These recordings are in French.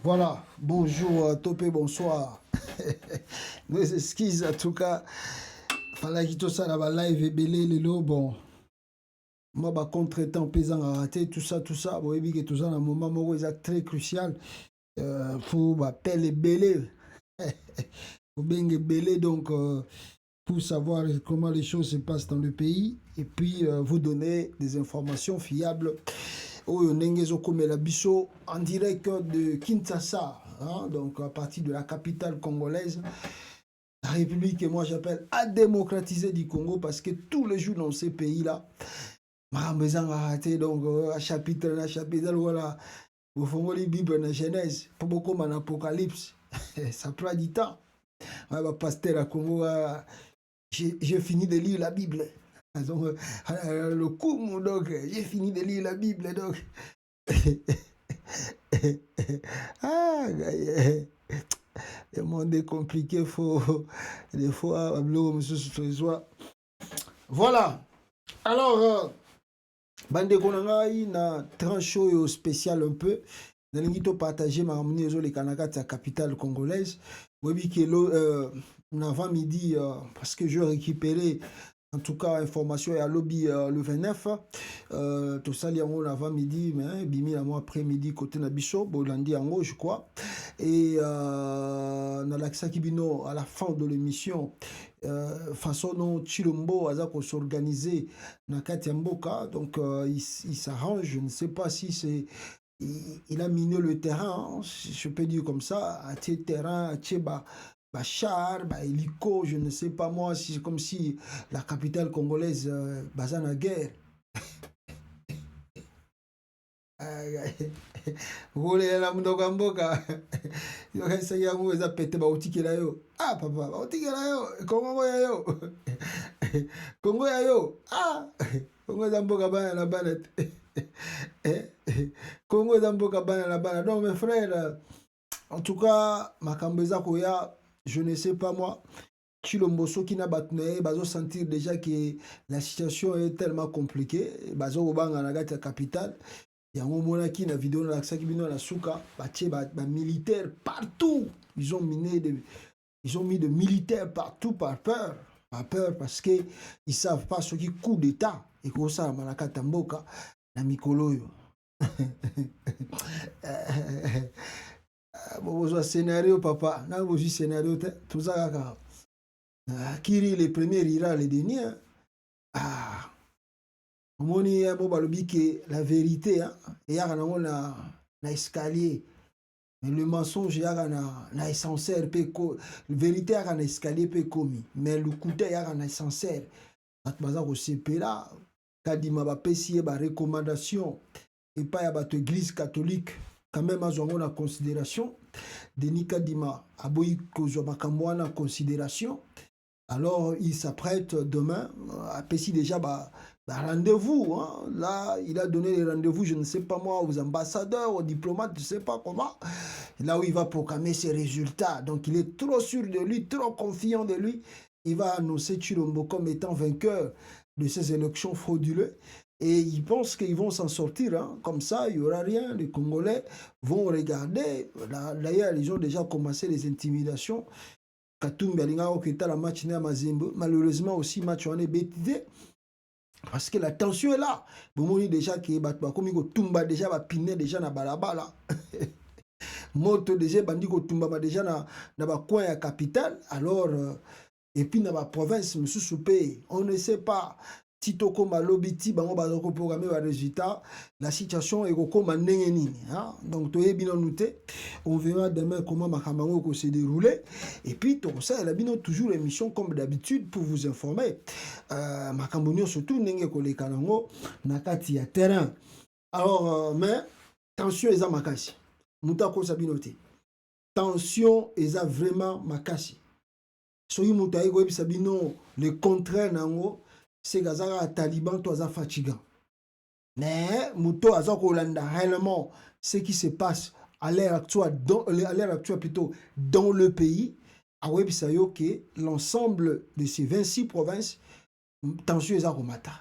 Voilà, bonjour, Topé, bonsoir. Nos excuses, en tout cas, fallait que tout ça dans la live et belé les lots, bon. Moi, bah, contre-temps, pesant à rater, tout ça, bon, et que tout ça, dans un moment où c'est très crucial, faut, bah, pelle et belé. Faut bien belé, donc, pour savoir comment les choses se passent dans le pays, et puis vous donner des informations fiables. Oyo Nengezo Komela Bisso en direct de Kinshasa, hein, donc à partir de la capitale congolaise, la République que moi j'appelle à démocratiser du Congo parce que tous les jours dans ces pays-là, Maramezan a raté donc à chapitre, voilà, au fond de la Bible, la Genèse, pas beaucoup en Apocalypse, ça prend du temps. Ouais, bah, pasteur à Congo, j'ai fini de lire la Bible. Donc, le coup, donc, j'ai fini de lire la Bible, donc. Ah, le monde est compliqué, faut des fois, voilà. Alors, bande konangai na tranche spécial un peu. Nalingi to partager ma ramener les Kanaka de la capitale congolaise. Oui, avant midi, parce que je récupérais en tout cas information à lobby le 29 tout ça il y a avant midi mais bimi à moi après midi côté Nabiso Bolandi en haut je crois et dans l'accès Kibino à la fin de l'émission façon dont Chilombo a s'organiser dans Katiamboka donc il s'arrange je ne sais pas si c'est il a miné le terrain, hein, je peux dire comme ça, à tes terrains, à tes chars, hélico, je ne sais pas moi, si c'est comme si la capitale congolaise basée en guerre. Role la mdoka mboka. Yo kasa yangu eza pete ba utikela yo. Ah papa, ba utikela yo. Kongo ya yo. Kongo ya yo. Ah. Kongo za mboka bana na bana. Congo eza mboka bana na bana. Donc mes frères, en tout cas, makambo eza koya, je ne sais pas moi. Chilombo soki na batnae bazo sentir déjà que la situation est tellement compliquée. Bazo obanga na gati ya capitale. Yango monaki na vidéo na laksaki bino na suka, batie ba militaires partout. Ils ont mis de militaires partout par peur. Par peur parce que ils savent pas ce qui coup d'état et ko ça manakata mboka na mikolo yo. Bon, scénario papa, na bo scénario tout ça kaka. Kiri le premier ira le dernier. Ah. Moni bo balobi que la vérité hein, et ya na escalier. Mais le mensonge ya na ascenseur pe ko vérité ya na escalier pe komi. Mais le couteau ya na ascenseur. Bat baza ko sepela kadima ba pesi ba recommandation et pas ya ba église catholique quand même azongo na considération. Denis Kadima aboyi kozwa makambo wana considération. Alors, il s'apprête demain à Pessi déjà rendez-vous. Hein. Là, il a donné les rendez-vous, je ne sais pas moi, aux ambassadeurs, aux diplomates, je ne sais pas comment. Là où il va proclamer ses résultats. Donc, il est trop sûr de lui, trop confiant de lui. Il va annoncer Chilombo comme étant vainqueur de ces élections frauduleuses. Et ils pensent qu'ils vont s'en sortir. Hein. Comme ça, il n'y aura rien. Les Congolais vont regarder. D'ailleurs, ils ont déjà commencé les intimidations. Katumbi alinga okita la match na Mazembe malheureusement aussi match on est bêtisé parce que la tension est là bomoni déjà que batba komi ko tumba déjà ba piné déjà na balabala moto déjà bandi ko tumba déjà na ba coin ya capitale alors et puis na ba province mususu pe on ne sait pas Titoko malobiti bango bazoko programmer ba résultat la situation est koma ndenge nini hein donc toyebi no nouté on verra demain comment makambango ko se dérouler et puis tout ça elle a bien toujours émission comme d'habitude pour vous informer makambonio surtout ndenge ko leka nango na kati ya terrain alors mais tension eza makasi mutako sabinoté tension eza vraiment makasi soyi mutayi ko ebisa bino le contraire nango c'est que Taliban toza fatigant. Mais Mouto a réellement ce qui se passe à l'heure actuelle, plutôt dans le pays. A Webisayo que l'ensemble de ces 26 provinces, tension est à Romata.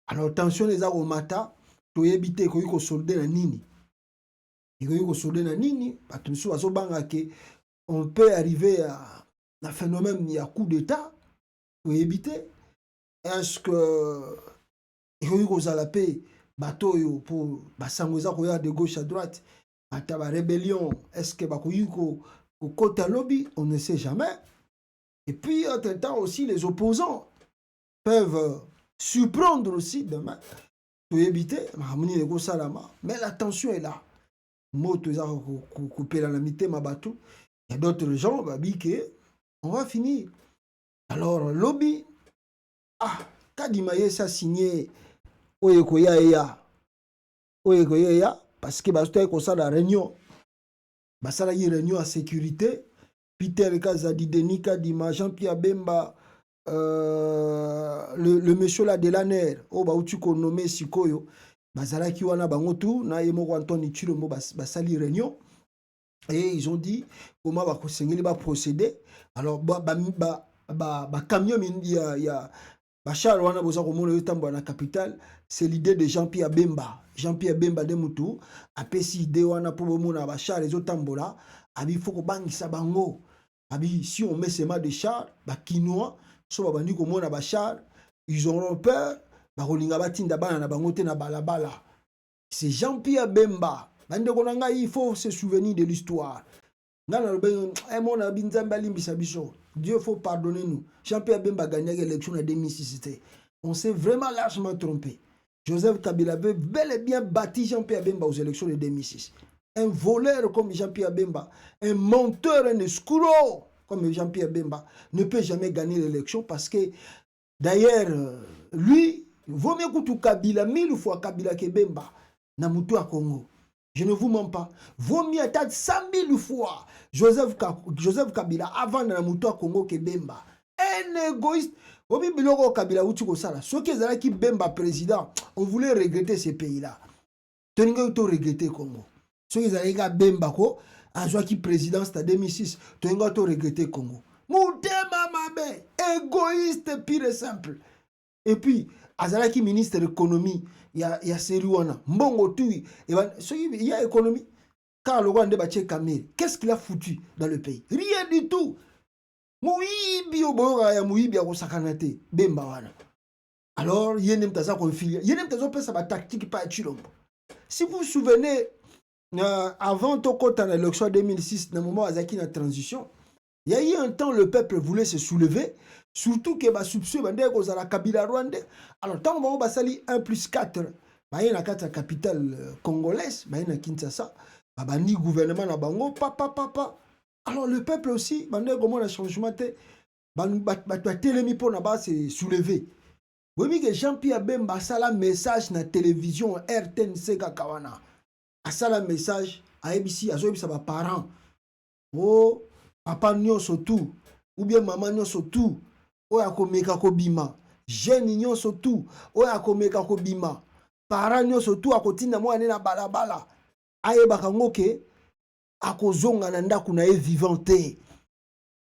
Alors tension est à Romata, to éviter qu'on y solde la nini. ekoki kosode na nini bato mosusu bazobanga ke on peut arriver à un phénomène ya coup d'état oyebi te est-ce que ekoki kozala mpe bato oyo mpo basango eza koya de gauche à droite ata barébellion est-ce que bakoki kokota lobi on ne sait jamais. Et puis entre-temps aussi les opposants peuvent surprendre aussi demain toyebi te makambo nini ekosalama mais la tension est là moto eza kopela na mitema bato. Il y a d'autres gens babi ke on va finir. Alors lobby kadima ye sa signé oyo ekoya eya parce que bazotoki kosala réunion basalaki réunion ya sécurité Peter Kazadi Denis Kadima Jean-Pierre Bemba le monsieur là de l'ANER oyo bauti konome sikoyo bazalaki wana bango tu na ye moko Anthony Tshilombo basali réunion et ils ont dit comment bakosengeli baprocéder. Alors camion ya bachar wana boza komona yotambola na capitale c'est l'idée de Jean-Pierre Bemba de mutu apesi idée wana po bomona bachar ezotambola abi faut kobangisa bango abi si on met seulement des chars bakinois so babandi komona bachar ils auront peur bakolinga batinda bana na bango te na balabala. C'est Jean-Pierre Bemba bande konanga il faut se souvenir de l'histoire. Dieu faut pardonner nous. Jean-Pierre Bemba a gagné l'élection en 2006. On s'est vraiment largement trompé. Joseph Kabila avait bel et bien bâti Jean-Pierre Bemba aux élections de 2006. Un voleur comme Jean-Pierre Bemba, un menteur, un escroc comme Jean-Pierre Bemba ne peut jamais gagner l'élection parce que d'ailleurs, lui, vaut mieux que Kabila 1000 fois Kabila que Bemba na mutu à Congo. Je ne vous mens pas. Vaut mieux attendre 100 000 fois Joseph Kabila avant de Namuto Congo que Bemba. Un égoïste. Obi biloko Kabila uti ko sala. Ceux qui étaient qui Bemba président, on voulait regretter ces pays-là. Toninga to regretter Congo. Ceux qui étaient Bemba ko azwa qui président c'était 2006. Toninga to regretter Congo. Moutema mabe, égoïste pire et simple. Et puis azalaki ministre de l'économie. Il y a Seriwana, Mbongo Tui, il y a économie. Car le roi Ndebaché Kamel, qu'est-ce qu'il a foutu dans le pays? Rien du tout. Mouibi Obora, Mouibi Arosakanate, Bembawana. Alors, Yenem Taza Konfilia, Yenem Taza peut sa tactique pas Chilombo. Si vous vous souvenez, avant Tokota dans l'élection 2006, dans le moment où Azaki la transition, il y a eu un temps le peuple voulait se soulever. Surtout que les soupçons sont la Kabila Rwanda. Alors, tant que vous avez 1+4, vous avez la capitale congolaise, vous avez Kinshasa, vous avez le gouvernement na bango, papa. Alors, le peuple aussi, vous avez comment le changement, vous avez télémi pour se soulever. Vous voyez que Jean-Pierre Bemba a un message na télévision RTNC Kakawana. A un message à ABC, à ses parents. Oh, papa nyonso tout, ou bien maman nyonso tout. Oya komeka kobima jeune nyonso tu oya komeka kobima parents nyonso tu akotinda mwana na balabala ayebaka ngoke akozonga na ndaku na ye vivante.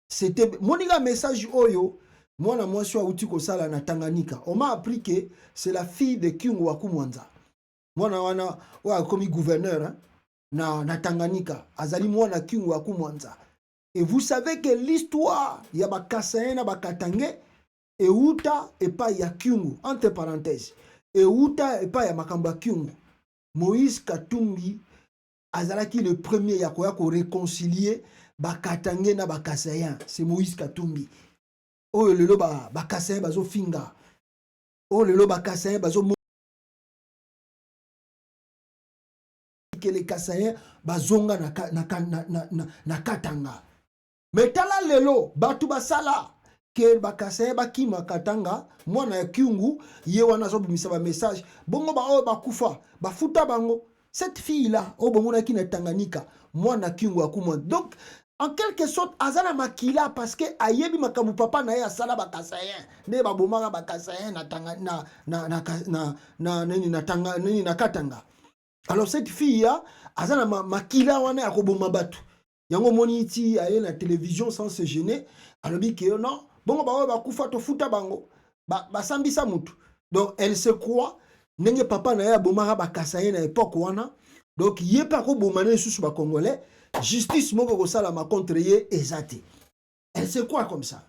C'était monika message oyo mwana mwasi auti kosala na Tanganyika. On m'a appris que c'est la fille de Kyungu Wakumwanza. Mwana wana oya komi gouverneur hein, na Tanganyika azali mwana Kyungu Wakumwanza. Et vous savez que l'histoire, il y a Bakasayen na Bakatangé, et Outa et pas ya Kyungu, entre parenthèses. Et Outa et pas ya Makamba Kyungu. Moïse Katumbi, azalaki le premier ya koya ko réconcilier Bakatangé na Bakasayen. C'est Moïse Katumbi. Oh lelo Bakasayen bazo finga. Oh lelo Bakasayen bazo que les Kasayen bazonga na Katanga. Mais tala lelo batu basala ke Bakasayen bakima Katanga mwana ya Kyungu ye wana zo bimisa ba message bongo ba o bakufa bafuta bango cette fille là o bomona ki na Tanganyika mwana Kyungu akuma. Donc en quelque sorte azana makila parce que ayebi makamu papa na ye asala Bakasayen ne ba bomaka Bakasayen na Tanganyika na Katanga. Alors cette fille là azana makila wana ya koboma batu. Yango moni iti aye na télévision sans se gêner alobi que non bongo ba kufa to futa bango ba sambisa mutu. Donc elle se croit nenge papa na ya bomaka Bakasayen na époque wana Donc yé pas ko bomane sous ba congolais, justice moko ko sala ma contre yé ezate. Elle c'est quoi comme ça?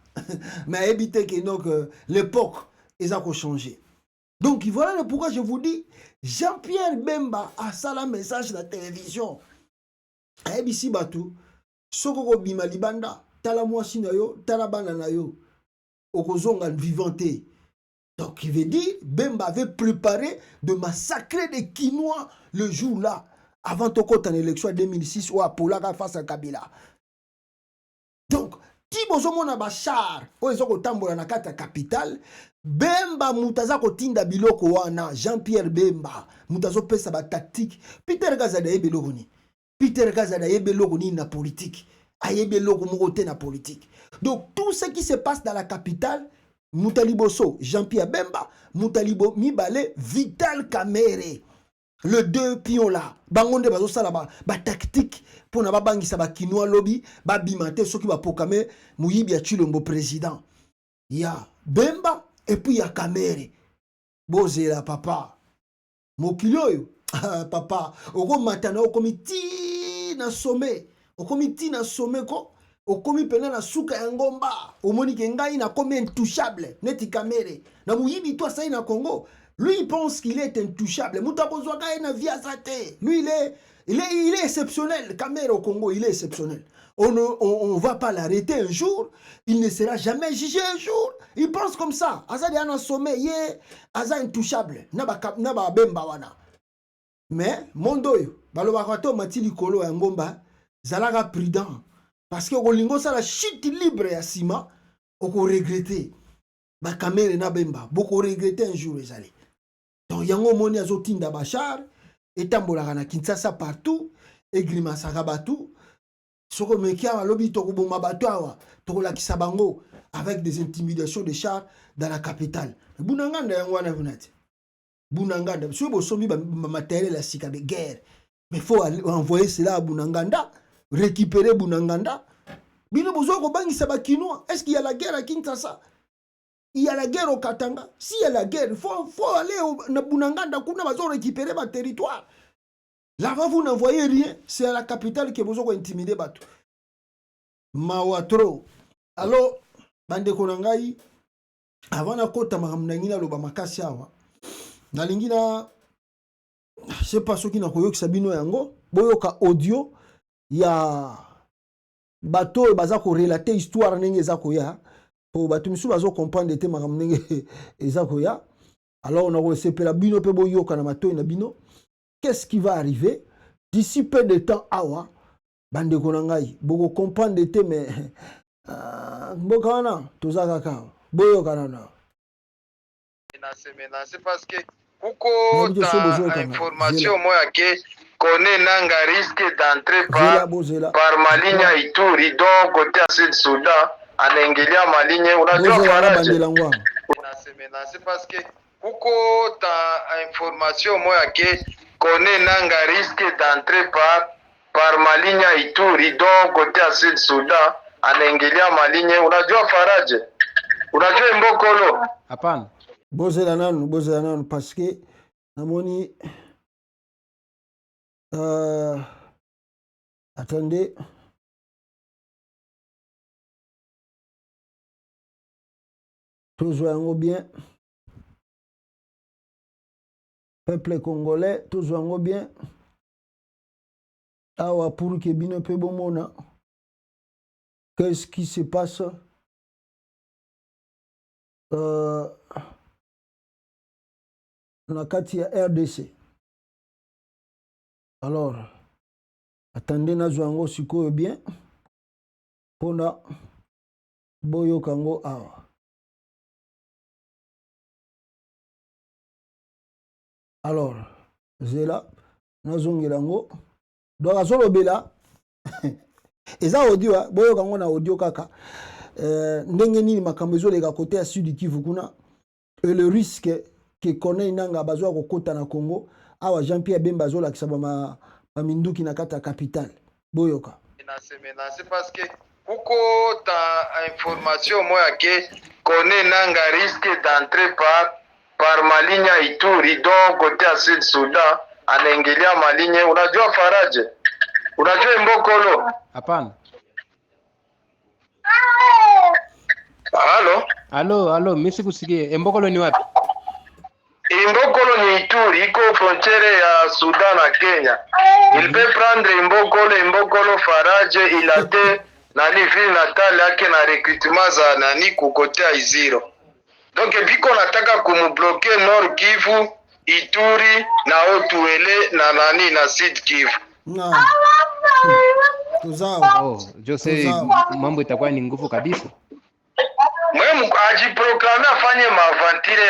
Mais éviter que donc l'époque ils ont changé. Donc voilà pourquoi je vous dis Jean-Pierre Bemba a ça la message de la télévision. Ebisi batu soko ko bima libanda tala mwasi na yo tala bana na yo okozonga vivante. Donc il veut dire Bemba avait préparé de massacrer des Kinois le jour-là avant Tokota en élection 2006 ou Apolaka face à Kabila. Donc ti bozomona bachar oyo ezoko tambola na kati ya capitale Bemba mutaza kotinda biloko wana Jean-Pierre Bemba mutazo pesa ba tactique Peter Kazada yebeloko ni Peter Kazada yebeloko ni na politique ayebeloko moko te na politique. Donc tout ce qui se passe dans la capitale Moutaliboso Jean-Pierre Bemba Moutalibo Mibale Vital Kamerhe le deux pions là bangonde bazo sala ba tactique pour na babangisa ba Kinois lobby ba bimate soki ba pokame muyibi ya Chilombo président ya Bemba et puis ya Kamerhe bozela papa mokilioyo papa oko matana okomiti na sommet okomiti na sommet ko okomi pena na suka ya ngomba omoni ke ngai na komi intouchable neti Kamerhe na muyibi toi ça na Congo. Lui, il pense qu'il est intouchable. Lui, il est exceptionnel. Kamerhe au Congo, il est exceptionnel. On ne va pas l'arrêter un jour. Il ne sera jamais jugé un jour. Il pense comme ça. Aza de un sommet, il est intouchable. Naba Bemba wana. Mais, mondoyo, balobakato matili kolo ya ngomba, zalaga prudent. Parce que olingo sa la chute libre ya sima, oko regretter. Ba Kamerhe na Bemba, beaucoup regretter un jour les allez. Donc yango moni azotinda bachar etambolaka na Kinshasa partout egrimasaka batu soko mekia balobi tokoboma bato awa tokolakisa bango avec des intimidations de chars dans la capitale. Bunanganda yango wana vunati Bunanganda so bosomi ba matériel ya sika de guerre mais faut envoyer cela à Bunanganda récupérer Bunanganda bino bozo ko bangisa ba Kinois. Est-ce qu'il y a la guerre à Kinshasa? Il y a la guerre au Katanga. S'il y a la guerre, il faut aller au Bunanganda pour récupérer votre territoire. Là-bas, vous n'envoyez rien. C'est à la capitale que vous avez intimidé. Mawatro. Alors, Bande Konangai, avant la côte, Mahamnangina, le Bamakasiawa. Nalingina, je sais pas ce qui n'a pas eu Sabino Yango. Boyoka audio, il y a bateau et bazako relater histoire n'engezakoya. Pour batumisu bazo comprendre des thèmes ramener ezakoya. Alors on a recépé la bino pe boyo kana mato na bino. Qu'est-ce qui va arriver d'ici peu de temps awa bande konangai boko comprendre des thèmes mbokana tozaka ka boyo kana na. C'est parce que kuko ta information moya ke connaît nanga risque d'entrer par Malinya Ituri donc côté à Sud-Soudan. Anaingilia malinye unajua faraja c'est parce que kuko ta information moya ke connaît nanga risque d'entrer par Malinya Ituri donc côté à Sud-Soudan anaingilia malinye unajua faraja unajua mbokolo hapana bozela nanu parce que namoni attendez tous jouons bien. Peuple congolais, tous jouons bien. Awa pour que bino pe bomona. Qu'est-ce qui se passe? Na kati ya RDC. Alors, attendez na jouango sikoyo bien. Pona boyo kango awa. Alors, zela nazongelango donc azolobela eza audio boyo kango na audio kaka ndenge nini makambo ezoleka côté ya Sud Kivu kuna et le risque que connaît nanga bazwa kokota na Congo awa Jean-Pierre Bemba azolakisa ba minduki na kata capitale boyoka c'est parce que kuko ta information moya ke connaît nanga risque d'entrer par Malinya Ituri donc côté à Sud-Soudan anaingilia malinye. Unajua Faraje? Unajua Imbokolo? Hapana. Halo, mimi sikusikie. Imbokolo ni wapi? Imbokolo ni Ituri, iko frontiere ya Sudan na Kenya. Il peut prendre Imbokolo Faraje ilate nani ville natale yake na recrutement za nani kukotea Iziro. Donc biko nataka kumubloke Nord Kivu, Ituri na Otuele na nani na Sud Kivu. Jose mambo itakuwa ni nguvu kabisa. Mwemu ajiproklame afanye mavantire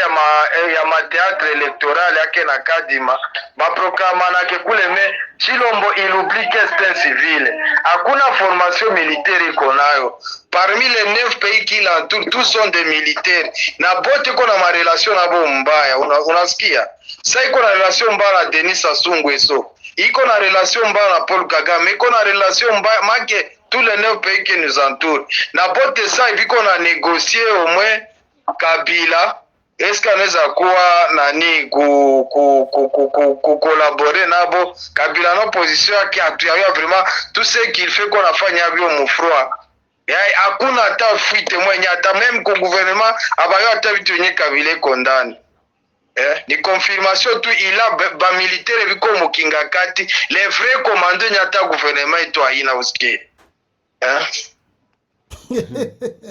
ya mateatre electoral yake na Kadima. Maproklama nake kule me Chilombo ilublike sten civile. Hakuna formation militaire iko nayo. Parmi les 9 pays qui l'entourent, tous sont des militaires. Na bote iko na ma relation nabo mbaya. Unasikia? Sa iko na relation mbaya na Denis Sassou Nguesso. Iko na relation mbaya na Paul Kagame. Iko na relation mbaya make tous les 9 pays qui nous entourent. Na bote ça hivi qu'on a négocié au moins Kabila. Est-ce qu'on anaweza kuwa nani collaborer nabo Kabila na position yake atuya vraiment tout ce qu'il fait qu'on a fanya bio mfroa. Hakuna hata fuite mwenye hata même ko gouvernement abayo hata vitu yenye Kabila kondani. Ni confirmation tu ila ba militaire biko mukinga kati les vrais commandants nyata gouvernement ito haina usikie.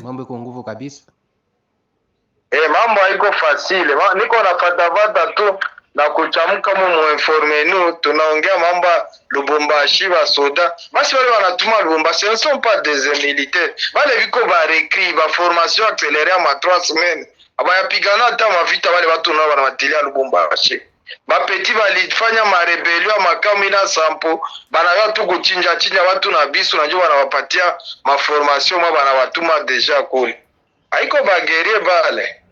Mambo iko nguvu kabisa. Mambo haiko fasile. Niko nafatafata tu na kuchamuka mu informe nous tunaongea mambo Lubumbashi ba soda. Basi wale wanatuma Lubumbashi ne sont pas des militaires. Wale biko ba recruit ba formation accélérée ma 3 semaines. Abayapigana hata mavita wale watu nao wanawatilia Lubumbashi. Bapeti balifanya marebelio makamina sampo banayo tu kuchinja watu na bisu najua wanawapatia maformation mwa banawatuma deja kule. Haiko bagerie bale.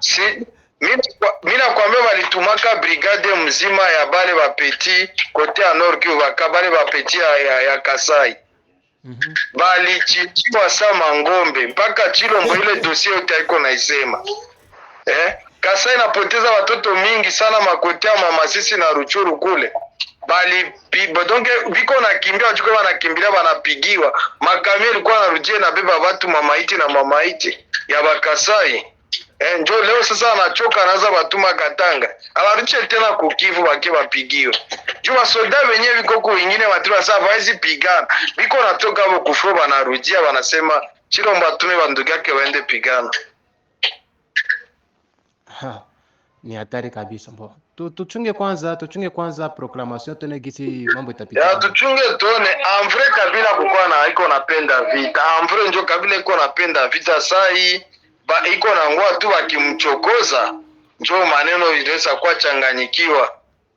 Si mimi nakwambia walitumaka brigade mzima ya bale bapeti kote ya Nord Kivu bakabale bapeti ya Kasai. Balichichiwa sama ngombe mpaka Chilombo ile dossier yote haiko naisema. Kasai napoteza watoto mingi sana makotea mama sisi na Ruchuru kule. Bali donc biko nakimbia wachuko wanakimbilia wanapigiwa. Makamio ilikuwa narujie na beba watu mamaiti na mamaiti ya Bakasai. Njo leo sasa anachoka anaanza batuma Katanga. Abaruche tena kukivu baki bapigiwa. Jua soda wenyewe biko kwa wengine watu sasa hawezi pigana. Biko natoka hapo kufua wanarujia wanasema Chilombo atume bandugu yake waende pigana. Ni hatari kabisa mbo. Tuchunge kwanza proclamation tena gisi mambo itapita. Tuchunge tuone en vrai Kabila kukua na iko napenda vita. En vrai njo Kabila iko napenda vita sai iko na ngoa tu wakimchokoza. Njo maneno inaweza kuwa changanyikiwa.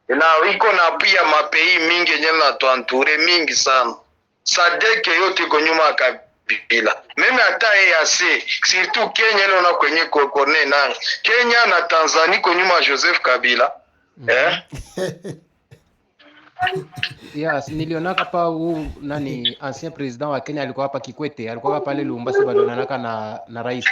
Na iko na pia mapei mingi yenyewe na tuanture mingi sana. Sadeke yote iko nyuma Kabila. Meme hata EAC, surtout Kenya leo na kwenye kokone nanga. Kenya na Tanzania kwa nyuma Joseph Kabila. Yes, niliona hapa nani ancien president wa Kenya alikuwa hapa Kikwete, alikuwa pale Lubumbashi badonanaka na rais.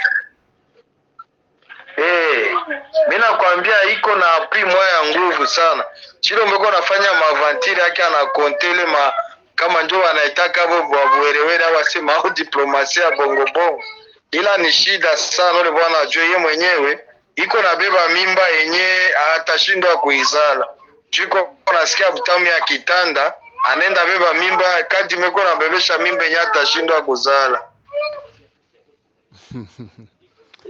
Mimi nakwambia iko na primo ya nguvu sana. Chilombo mbeko nafanya mavantire yake anakontele kama njoo wanaitaka hapo wabuelewele wasema au diplomasia bongo bongo. Ila ni shida sana yule bwana ajue yeye mwenyewe iko na beba mimba yenye atashindwa kuizala. Jiko nasikia butamu ya kitanda anaenda beba mimba kati meko na bebesha mimba yenye atashindwa kuzala.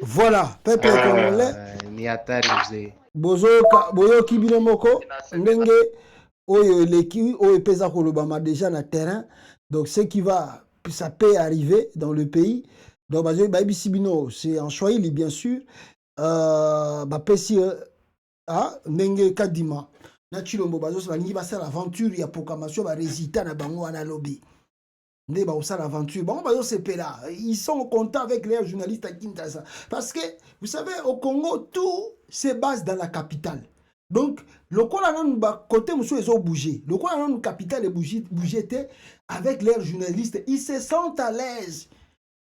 Voilà, peuple congolais. Ni hatari mzee. Boyo kibile moko ndenge oyo leki oyo pesa kolobama déjà na terrain. Donc ce qui va ça peut arriver dans le pays. Donc baby sibino c'est en Swahili bien sûr. Bapesi ndenge Kadima na Chilombo bazo balingi basala l'aventure ya proclamation ba résultat na bango wana lobby. Ndé ba osala l'aventure. Bon bazo sepela. Ils sont contents avec les journalistes à Kinshasa parce que vous savez au Congo tout se base dans la capitale. Donc le qu'on a ba côté monsieur ils ont bougé. Le qu'on a dans capitale et bougé avec les journalistes, ils se sentent à l'aise.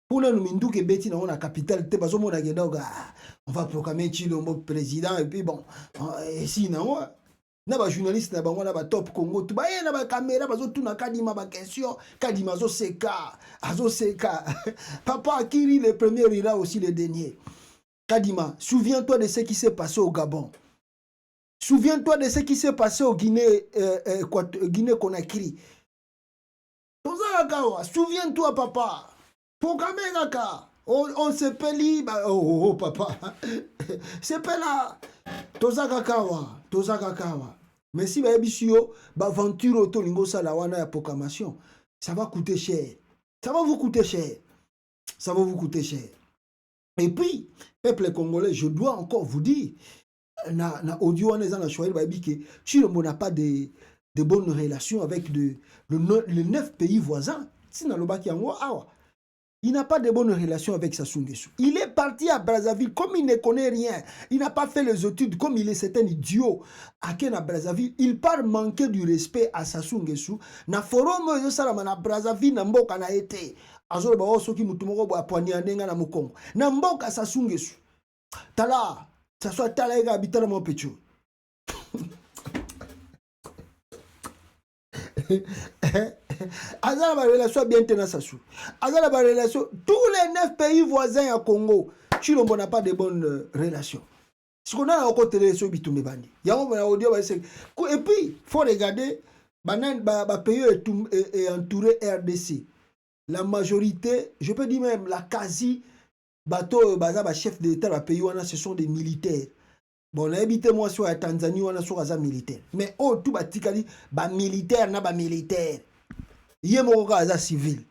Pour nous, nous que Betty dans la capitale, on va proclamer Chilombo président et puis bon, et si non, na ba journaliste na bango na ba top Congo, tu ba na ba caméra bazo tout na kadima ba question, kadima zo seka, azo seka. Papa Akiri le premier ira aussi le dernier. Kadima, souviens-toi de ce qui s'est passé au Gabon. Souviens-toi de ce qui s'est passé au Guinée-Conakry. Souviens-toi, papa. On se peli. Oh, papa. C'est pela. Tozakakawa. Mais si vous aventure auto lingo salawana ya proclamation, ça va coûter cher. Ça va vous coûter cher. Ça va vous coûter cher. Et puis, peuple congolais, je dois encore vous dire, na audio on est en choisi que Chilombo n'a pas de bonnes relations avec les 9 pays voisins. Il n'a pas de bonnes relations avec Sassou Nguesso. Il est parti à Brazzaville comme il ne connaît rien. Il n'a pas fait les études comme il est certain idiot. À Brazzaville, il part manquer du respect à Sassou Nguesso. Na forum yo salama na Brazzaville na mboka na été. Azolo ba soki mutu moko bo apwani andenga na Mukongo. Na mboka Sassou Nguesso. Tala, ça soit tala ega habitana mon pecho. Azala ba relation bien tena Sassou. Azala ba relation tous les 9 pays voisins à Congo. Chilombo n'a pas de bonnes relations. Ce qu'on a encore télé sur Bitumé Bandi. Et puis, faut regarder, ba pays est entouré RDC. La majorité, je peux dire même la quasi bateau baza chef d'État la pays ce sont des militaires. Bon, on a habité moi sur la Tanzanie, on a sur les militaires. Mais oh, tout batikali, ba militaire na ba militaire. Yé mon gars civil.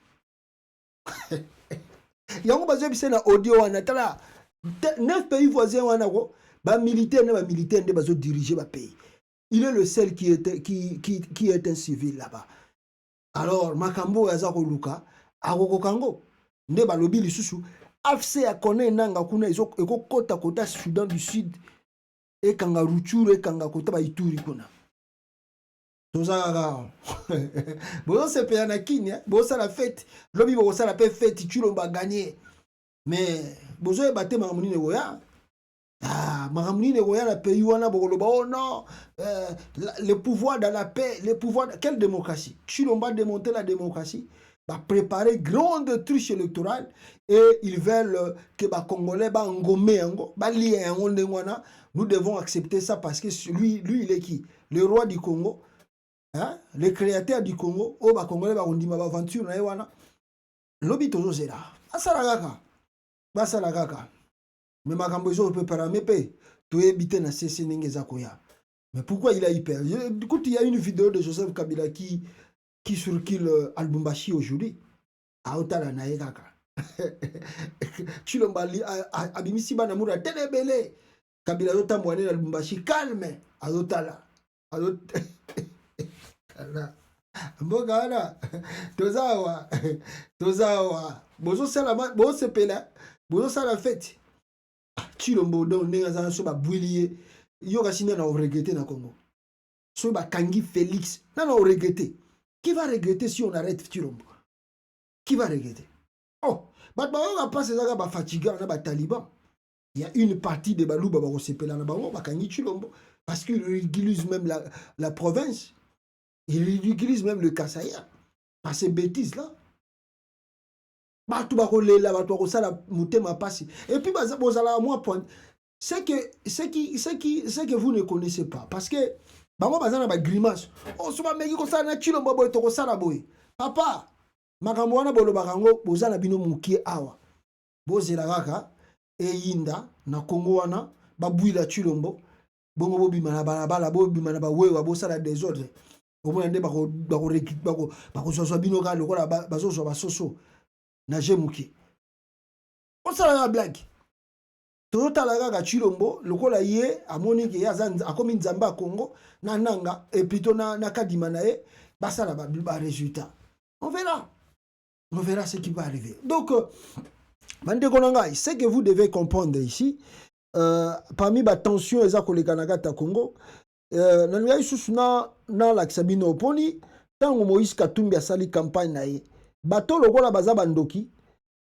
Yango bazo bise na audio wana tala 9 pays voisins wana ko ba militaire na ba militaire nde bazo diriger ba pays. Il est le seul qui est un civil là-bas. Alors makambo yaza ko luka akoko kango nde ba lobi lisusu afse ya kone nanga kuna eko kota Soudan du Sud et kanga Rutshuru et kanga kota ba Ituri kuna. Tozaka bon c'est payé na Kenya bon ça la fête lobi bon ça la fête Chilombo gagner mais bozo ebate makamuni ne goya makamuni ne goya na pays wana bokoloba oh non le pouvoir dans la paix le pouvoir quelle démocratie Chilombo démonter la démocratie va préparer grande triche électorale et ils veulent que ba congolais ba ngomé ngo ba lié ngo ndengwana nous devons accepter ça parce que lui il est qui le roi du Congo. Hein? Le créateur du Congo, oh ba Congolais ba ondima ba aventure na ewana. Lobi tozo zera. Basala kaka. Mais makambo zo peut paramepe. To ebité na cesse nengeza koya. Mais pourquoi il a hyper? Écoute, il y a une vidéo de Joseph Kabila qui circule à Lubumbashi aujourd'hui. A otala na kaka. Chilombo abimisi bana mura telebele. Kabila yo tambwane na Lubumbashi calme. A otala. Mboka wana tozawa bozo sala bozo pela bozo sala fête Chilombo don nenga za so ba boulier yo ka sina na regretter na Congo so ba kangi Félix na regretter qui va regretter si on arrête Chilombo qui va regretter oh ba va passer ça ba fatigué na ba taliban il y a une partie de baluba ba sepela na bango ba kangi Chilombo parce qu'ils utilisent même la province. Il utilise même le Kassaya. Par ces bêtises-là. Et puis, c'est que vous ne connaissez pas. Parce que, grimace. Papa, makamwana bolo barango, bozana bino mukie awa. Bozela kaka, e yinda, na Congo wana, babuila Chilombo, bongo bobima na balabala, bobima na bawewa, bosala désordre. Au moins nde bako soso bino ka lokola bazoso basoso na jemuki osala la blague totala kaka Chilombo lokola ye amoni ke yazanza akomi nzamba Congo na nanga et plutôt na kadima na ye basala ba résultat on verra ce qui va arriver donc bande konanga c'est que vous devez comprendre ici parmi ba tension eza koleka na kata Congo na isusuna na la Sabino oponi tango Moïse Katumbi asali campagne na ye bato lokola baza bandoki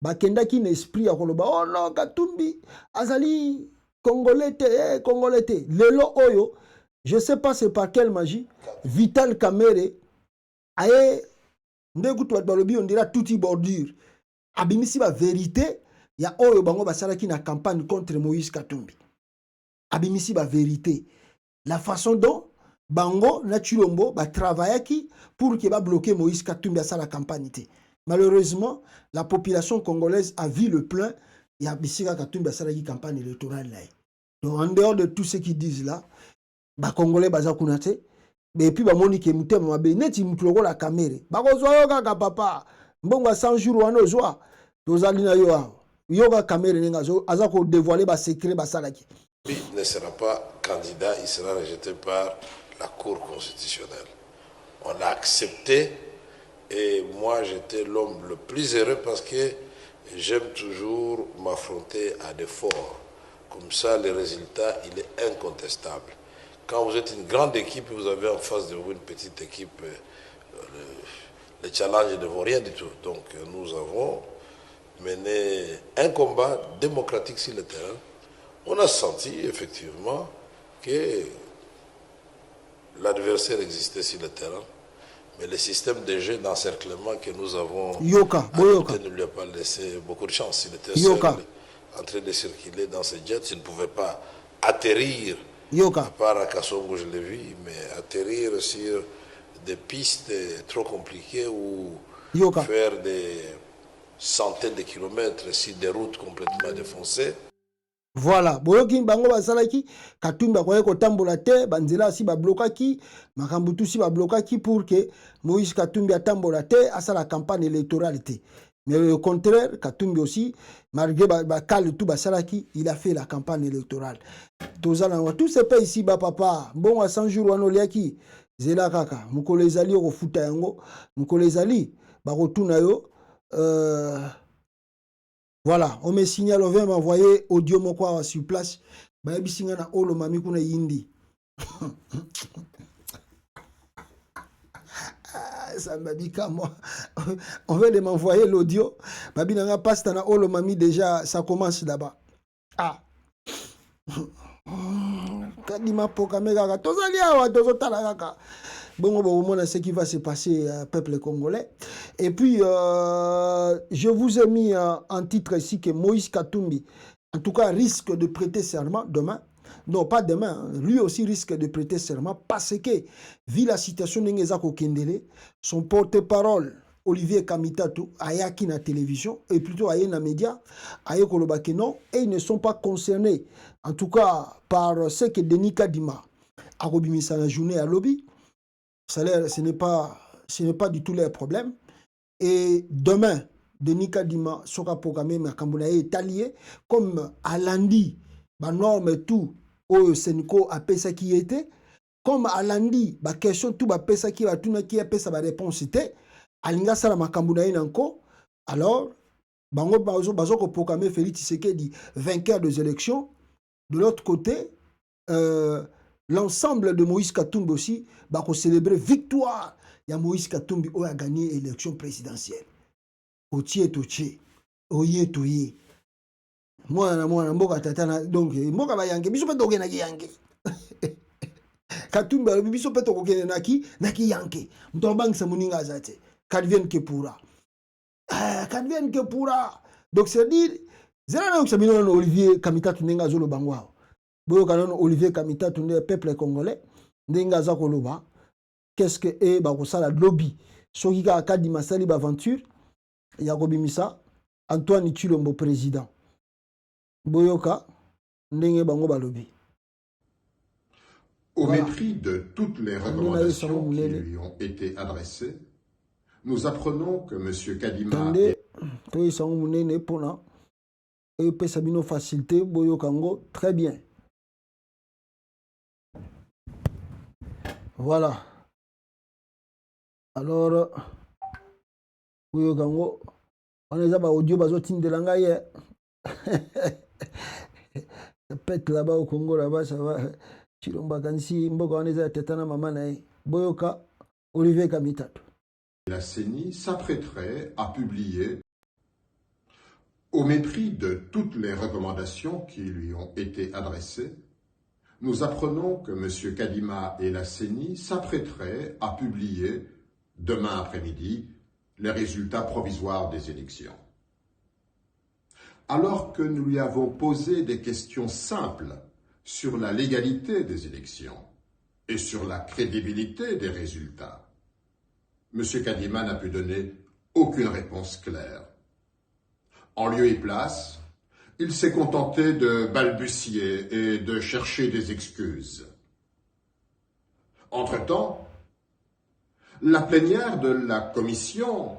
bakendaki na esprit ya koloba oh non Katumbi azali congolais te lelo oyo je sais pas c'est par quelle magie Vital Kamerhe aye nde kutu balobi on dira touti bordure abimisi ba vérité ya oyo bango basalaki na campagne contre Moïse Katumbi abimisi ba vérité la façon dont bango na Chilombo ba travaillaki pour que ba bloquer Moïse Katumbi à la campagne. Malheureusement, la population congolaise a vu le plein et a bisika Katumbi à la campagne électorale là. Donc en dehors de tout ce qu'ils disent là, ba congolais baza kunate, et puis ba moni ke mutema mabe neti mutuloko la Kamerhe. Ba kozwa yo kaka papa, mbonga 100 jours wana ozwa, tozali na yo. Yoga Kamerhe nenga zo azako dévoiler ba secret ba salaki. Il ne sera pas candidat, il sera rejeté par la Cour constitutionnelle. On l'a accepté et moi j'étais l'homme le plus heureux parce que j'aime toujours m'affronter à des forts. Comme ça, le résultat, il est incontestable. Quand vous êtes une grande équipe, vous avez en face de vous une petite équipe, les challenges ne vont rien du tout. Donc nous avons mené un combat démocratique sur le terrain. On a senti effectivement que l'adversaire existait sur le terrain, mais le système de jeu d'encerclement que nous avons ne lui a pas laissé beaucoup de chance. Il était seul en train de circuler dans ses jets, il ne pouvait pas atterrir, à part à Kassongo, je l'ai vu, mais atterrir sur des pistes trop compliquées ou faire des centaines de kilomètres sur des routes complètement défoncées. Voilà, boyoki bango basalaki Katumbi akoye kotambola te banzela si ba blokaki makambu tout si ba blokaki pour que Moïse Katumbi atambola te asa la campagne électorale te. Mais au contraire, Katumbi aussi malgré ba kale tout basalaki, il a fait la campagne électorale. Tozala tout ce pays ici ba papa, bon à 100 jours wana liaki zela kaka, mukolo ezali ko futa yango, mukolo ezali ba rotuna yo voilà, on me signale, on vient m'envoyer audio moko sur place. Ba bisinga na olo mami kuna yindi. Ça m'a dit qu'à moi. On vient de m'envoyer l'audio. Babi nanga pasta na olo mami déjà, ça commence là-bas. Ah. Kadima poka mega tozali awa tozotala kaka. Bon, on ce qui va se passer, peuple congolais. Et puis, je vous ai mis en titre ici que Moïse Katumbi, en tout cas, risque de prêter serment demain. Non, pas demain. Hein. Lui aussi risque de prêter serment parce que, vu la situation de Ngezako Kendele, son porte-parole, Olivier Kamitatu, ayaki na télévision, et plutôt aye na média, aye kolobake non, et ils ne sont pas concernés, en tout cas, par ce que Denis Kadima a robimisa la journée à lobby. Salaire, ce n'est pas du tout leur problème. Et demain, Denis Kadima sera programmé, mais Kamboula est allié, comme à lundi, bah norme tout, au Sénico a pesa qui était, comme à lundi, bah question tout, bah pesa qui va tout, qui a pesa bah réponse était, alinga sala Makamboula nanko, alors, bango bazo ko programmer Félix Tshisekedi vainqueur des élections. De l'autre côté, l'ensemble de Moïse Katumbi aussi va célébrer victoire. Il y a Moïse Katumbi qui a gagné l'élection présidentielle. Otie totie, oye toye. Moi, mboka tatana donc mboka ba yange biso peto na yange. Katumbi biso peto na ki yange. Mtombang sa muninga azate. Kadvien ke pura. Kadvien ke pura. Donc c'est dire zela na uksamino Olivier Kamitatu nenga zolo bangwa. Boyo kanon Olivier Kamitatu ne peuple congolais nenga za koloba. Qu'est-ce que est ba kosala lobby soki ka kadi masali ba aventure ya kobimisa Antoine Chilombo président. Boyoka ndenge bango ba lobby. Au mépris de toutes les recommandations qui lui ont été adressées, nous apprenons que M. Kadima facilité Boyokango très bien. Voilà. Alors, Boyokango, on est à audio bazotine de l'angaye. Pète là-bas au Congo, là-bas, ça va. Chilomba Kansi, Mboka, on est à Tetana Mamanae. Boyoka, Olivier Kamitatu. La CENI s'apprêterait à publier Au mépris de toutes les recommandations qui lui ont été adressées, nous apprenons que M. Kadima et la CENI s'apprêteraient à publier, demain après-midi, les résultats provisoires des élections. Alors que nous lui avons posé des questions simples sur la légalité des élections et sur la crédibilité des résultats, M. Kadima n'a pu donner aucune réponse claire. En lieu et place, il s'est contenté de balbutier et de chercher des excuses. Entre-temps, la plénière de la commission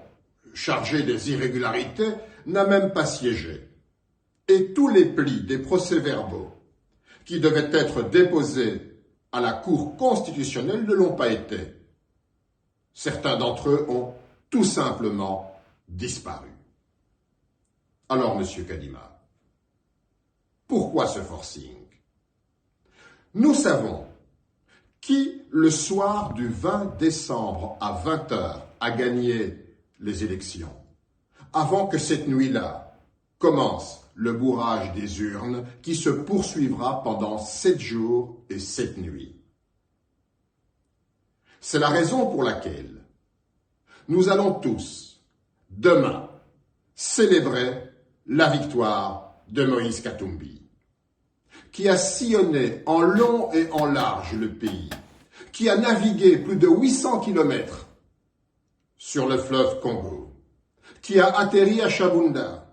chargée des irrégularités n'a même pas siégé. Et tous les plis des procès-verbaux qui devaient être déposés à la Cour constitutionnelle ne l'ont pas été. Certains d'entre eux ont tout simplement disparu. Alors, M. Kadima, pourquoi ce forcing? Nous savons qui, le soir du 20 décembre à 20h, a gagné les élections, avant que cette nuit-là commence le bourrage des urnes qui se poursuivra pendant 7 jours et 7 nuits. C'est la raison pour laquelle nous allons tous, demain, célébrer la victoire de Moïse Katumbi, qui a sillonné en long et en large le pays, qui a navigué plus de 800 kilomètres sur le fleuve Congo, qui a atterri à Chabunda,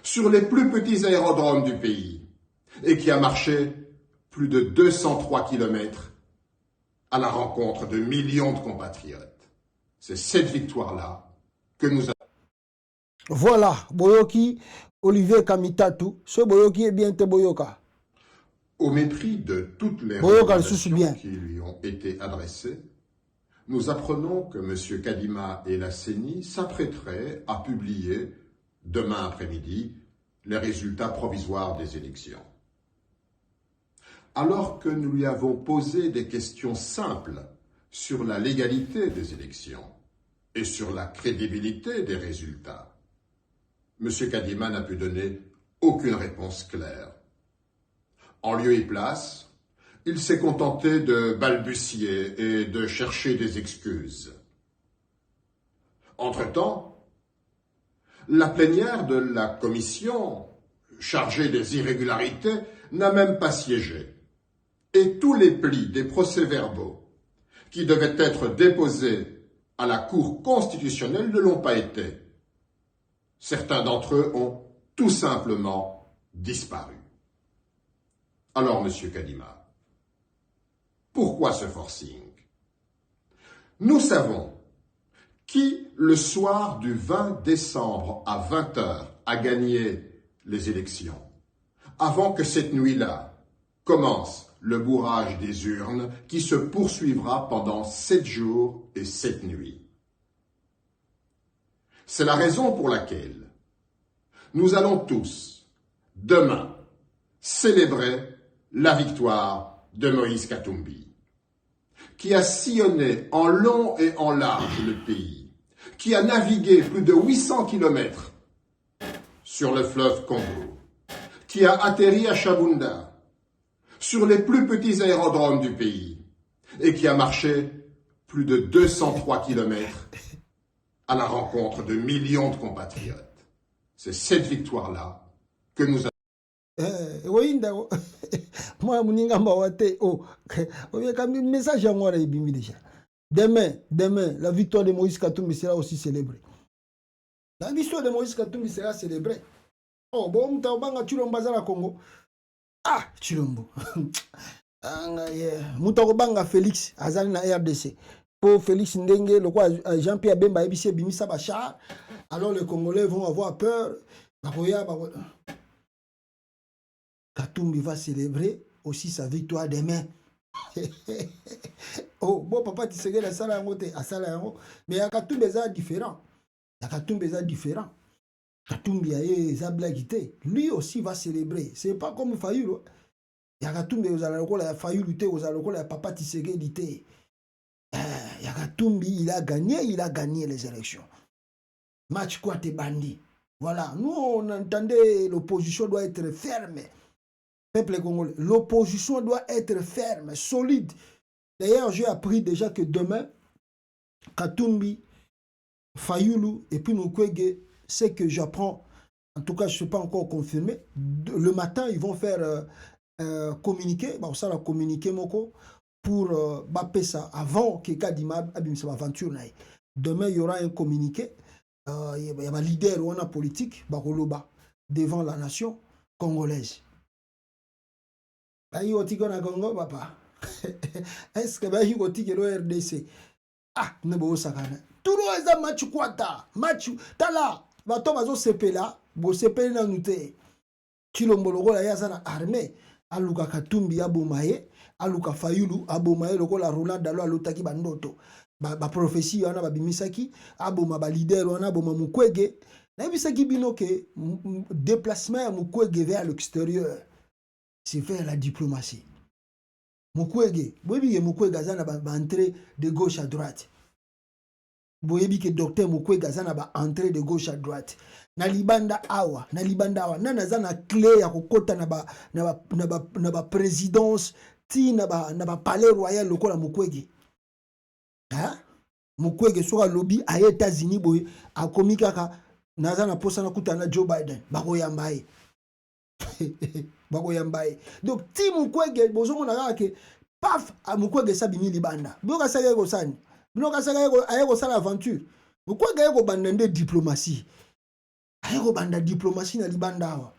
sur les plus petits aérodromes du pays, et qui a marché plus de 203 kilomètres à la rencontre de millions de compatriotes. C'est cette victoire-là que nous avons. Voilà, Boyoki, Olivier Kamitatu, ce Boyoki est bien te Boyoka. Au mépris de toutes les recommandations qui lui ont été adressées, nous apprenons que M. Kadima et la CENI s'apprêteraient à publier, demain après-midi, les résultats provisoires des élections. Alors que nous lui avons posé des questions simples sur la légalité des élections et sur la crédibilité des résultats, M. Kadima n'a pu donner aucune réponse claire. En lieu et place, il s'est contenté de balbutier et de chercher des excuses. Entre-temps, la plénière de la commission chargée des irrégularités n'a même pas siégé. Et tous les plis des procès-verbaux qui devaient être déposés à la Cour constitutionnelle ne l'ont pas été. Certains d'entre eux ont tout simplement disparu. Alors, M. Kadima, pourquoi ce forcing? Nous savons qui, le soir du 20 décembre à 20h, a gagné les élections, avant que cette nuit-là commence le bourrage des urnes qui se poursuivra pendant 7 jours et 7 nuits. C'est la raison pour laquelle nous allons tous, demain, célébrer la victoire de Moïse Katumbi, qui a sillonné en long et en large le pays, qui a navigué plus de 800 kilomètres sur le fleuve Congo, qui a atterri à Chabunda, sur les plus petits aérodromes du pays, et qui a marché plus de 203 kilomètres à la rencontre de millions de compatriotes. C'est cette victoire-là que nous avons. Demain, la victoire de Moïse Katumbi sera aussi célébrée. La victoire de Moïse Katumbi sera célébrée. Oh, bon, Moutaobanga Chilombo Bazala Congo. Ah, Chilombo. Moutaobanga Félix, Azali na RDC. Pour Félix Ndenge, le quoi Jean-Pierre Bemba Ebissé Bimisa Bachar. Alors les Congolais vont avoir peur. Katumbi va célébrer aussi sa victoire demain. Oh, bon, papa, tu sais que la salle est mais Katumbi est différent. Katumbi est différent. Katumbi a blaguité. Lui aussi va célébrer. C'est pas comme Fayulu. Katumbi aux alocos, la Fayulu, aux alocos, la papa Tshisekedi. Katumbi, il a gagné les élections. Match quoi t'es bandit. Voilà, nous on entendait l'opposition doit être ferme. Peuple congolais, l'opposition doit être ferme, solide. D'ailleurs, j'ai appris déjà que demain, Katumbi, Fayulu et puis Mukwege, c'est que j'apprends, en tout cas je ne sais pas encore confirmé, le matin ils vont faire communiquer, bah, ça va communiquer moko pour bapper ça avant que Kadima abimse aventure. Demain il y aura un communiqué, il y a un leader ou un politique, Bakoloba, devant la nation congolaise. Bayi otiko na Congo papa. Est-ce que bayi otiko le RDC? Ah, ne bo sakana. Tout le eza match kwata. Match tala. Bato bazo sepela, bo sepela na nute. Chilombologo la yazana armée. Aluka Katumbi abomaye, aluka Fayulu abomaye lokola Ronald Dalo alotaki bandoto. Ba prophétie wana babimisaki, aboma ba leader wana aboma Mukwege. Na bisaki bino ke déplacement ya Mukwege vers l'extérieur. C'est faire la diplomatie. Mukwege, boyebi ke Mukwege azana ba entrée de gauche à droite. Boyebi ke docteur Mukwege azana ba entrée de gauche à droite. Na libanda awa, nana zana clé ya kokota na ba présidence ti na ba palais royal lokola Mukwege. Hein? Mukwege soka lobby a États-Unis boye akomi kaka nazana posa na kutana Joe Biden bakoyamba ye. Bakoyambaye. Donc ti Mukwege bozongo na kaka ke paf Mukwege sabimi libanda. Boka saka yeko sani. Boka saka yeko sala aventure. Mukwege yeko bandende diplomatie. Ayeko banda diplomatie na libanda awa.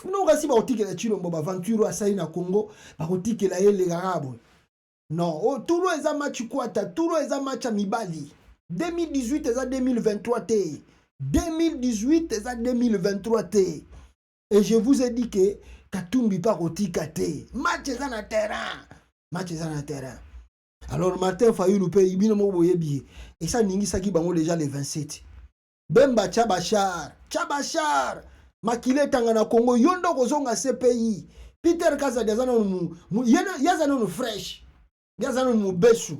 Boka si ba otikela Chilombo ba aventure asali na Congo, ba otikela ele garabo. Non, oh, Touro eza match kwata, Touro eza match mibali. 2018 eza 2023 te. 2018 eza 2023 te. Et je vous ai dit que Katumbi pas kotika te. Match est en terrain. Match est en terrain. Alors Martin Fayulu pe ibino mo boyebi. Et ça ningi saki bango déjà le 27. Bemba Tchabachar. Makile tangana Congo yondo kozonga CPI. Peter Kaza yazana no fresh. Yazana no besu.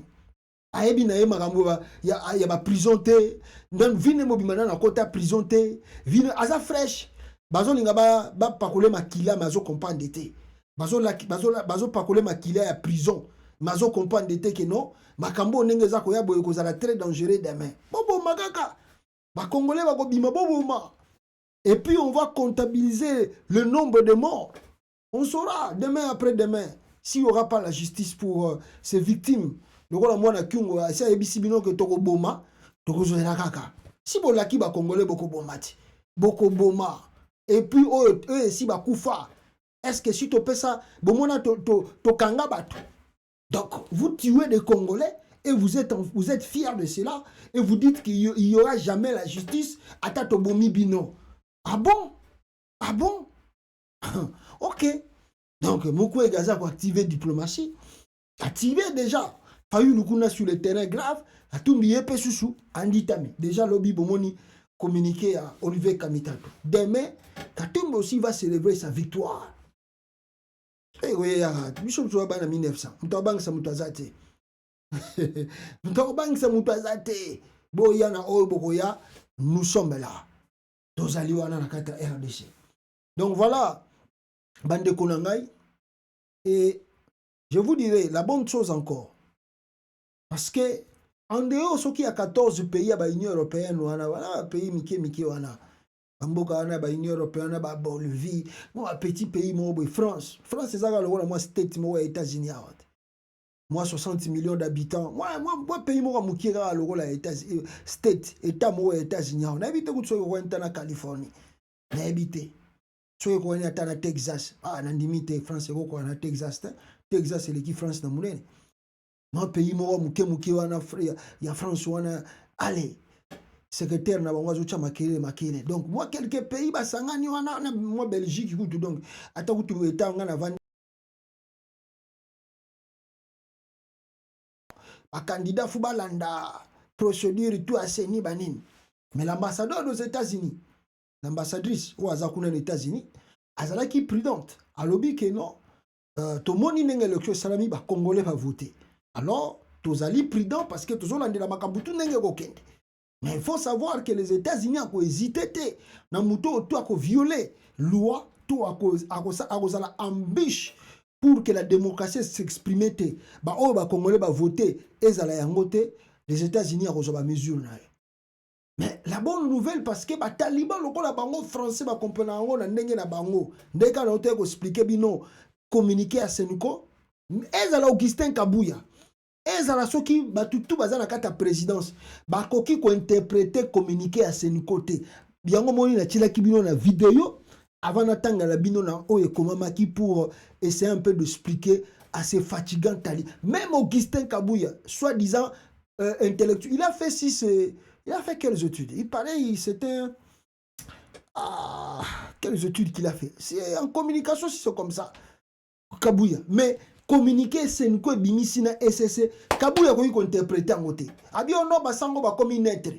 Ayebi na ye makambo ya ba prison te. Donc vine mo bimana na kota prison te. Vine aza fresh. Bazo linga ba pakole makila mazo comprendre te. Bazo pakole makila ya prison. Mazo comprendre te que non. Makambo ndenge za koya boye kozala très dangereux demain. Bobo makaka. Ba congolais ba ko bima bobo ma. Et puis on va comptabiliser le nombre de morts. On saura demain après demain s'il n'y aura pas la justice pour ces victimes. Donc on a moi na kyungo ça ebisi bino que toko boma, toko zoela kaka. Si bolaki ba congolais boko bomati. Boko boma. Et puis eux si ba kufa. Est-ce que si tu fais ça, bomona to kanga batu. Donc vous tuez des Congolais et vous êtes fiers de cela et vous dites qu'il n'y aura jamais la justice à Tatobomi Bino. Ah bon? Ah bon? Ok. Donc Mukwege Gaza pour activer diplomatie. Activer déjà. Fayu Lukuna sur le terrain grave. A tout mis épais sous Anditami. Déjà lobby bomoni communiqué à Olivier Kamitato. Demain, Katumbi aussi va célébrer sa victoire. Eh oui, Bishop Touaba en 1900. Mutabang sa mutazate. Mutabang sa mutazate. Boya na Boya, nous sommes là. Tozali wana na kata RDC. Donc voilà, bande konangai. Et je vous dirai la bonne chose encore. Parce que en dehors, ce qui a 14 pays à l'Union européenne, voilà, pays Miki wana. Amboka wana ba Union européenne ba Bolivie, moi petit pays mo France. France c'est ça le moi state mo États-Unis. Moi 60 millions d'habitants. Moi pays mo mukira le la États-Unis state état mo États-Unis. On habite ku tso ko na Californie. Na habite. Tso ko na ta na Texas. Ah na limite France ko na Texas. Texas c'est l'équipe France na mulene. Moi pays mo muke wana ya France wana allez. Secrétaire na bango azocha makele. Donc moi quelques pays basangani wana moi Belgique kutu donc ata kutu état nga na vandi ba candidat fubalanda procédure tout aseni banini. Mais l'ambassadeur aux États-Unis, l'ambassadrice ou azakuna aux États-Unis, azalaki prudente. Alobi que non to moni nenge élection salami ba congolais va voter. Alors tozali prudent parce que tozolanda la makambutu nenge kokende. Mais il faut savoir que les États-Unis ont hésité, na muto tout a violé loi, tout a la ambiche pour que la démocratie s'exprime. Ba o ba Congolais ba voter ezala yangote, les États-Unis ont ba mesure na. Mais la bonne nouvelle parce que ba Taliban lokola bango français ba comprendre na ndenge na bango, ndeka na ote ko expliquer bino communiquer à Seniko, ezala Augustin Kabuya. Ezala soki batutu baza na kata présidence bakoki ko interpréter communiquer à Seniko te. Biango moni na tila kibino na vidéo avant natanga la bino na oye komamaki pour essayer un peu d'expliquer à ces fatigants tali. Même Augustin Kabuya, soi-disant intellectuel, il a fait quelles études? Il paraît c'était quelles études qu'il a fait? C'est en communication, si c'est comme ça. Kabuya, mais communiquer Seniko bimisina SSC Kabuya ko interpréter en côté. Abi ono basango ba comme netre.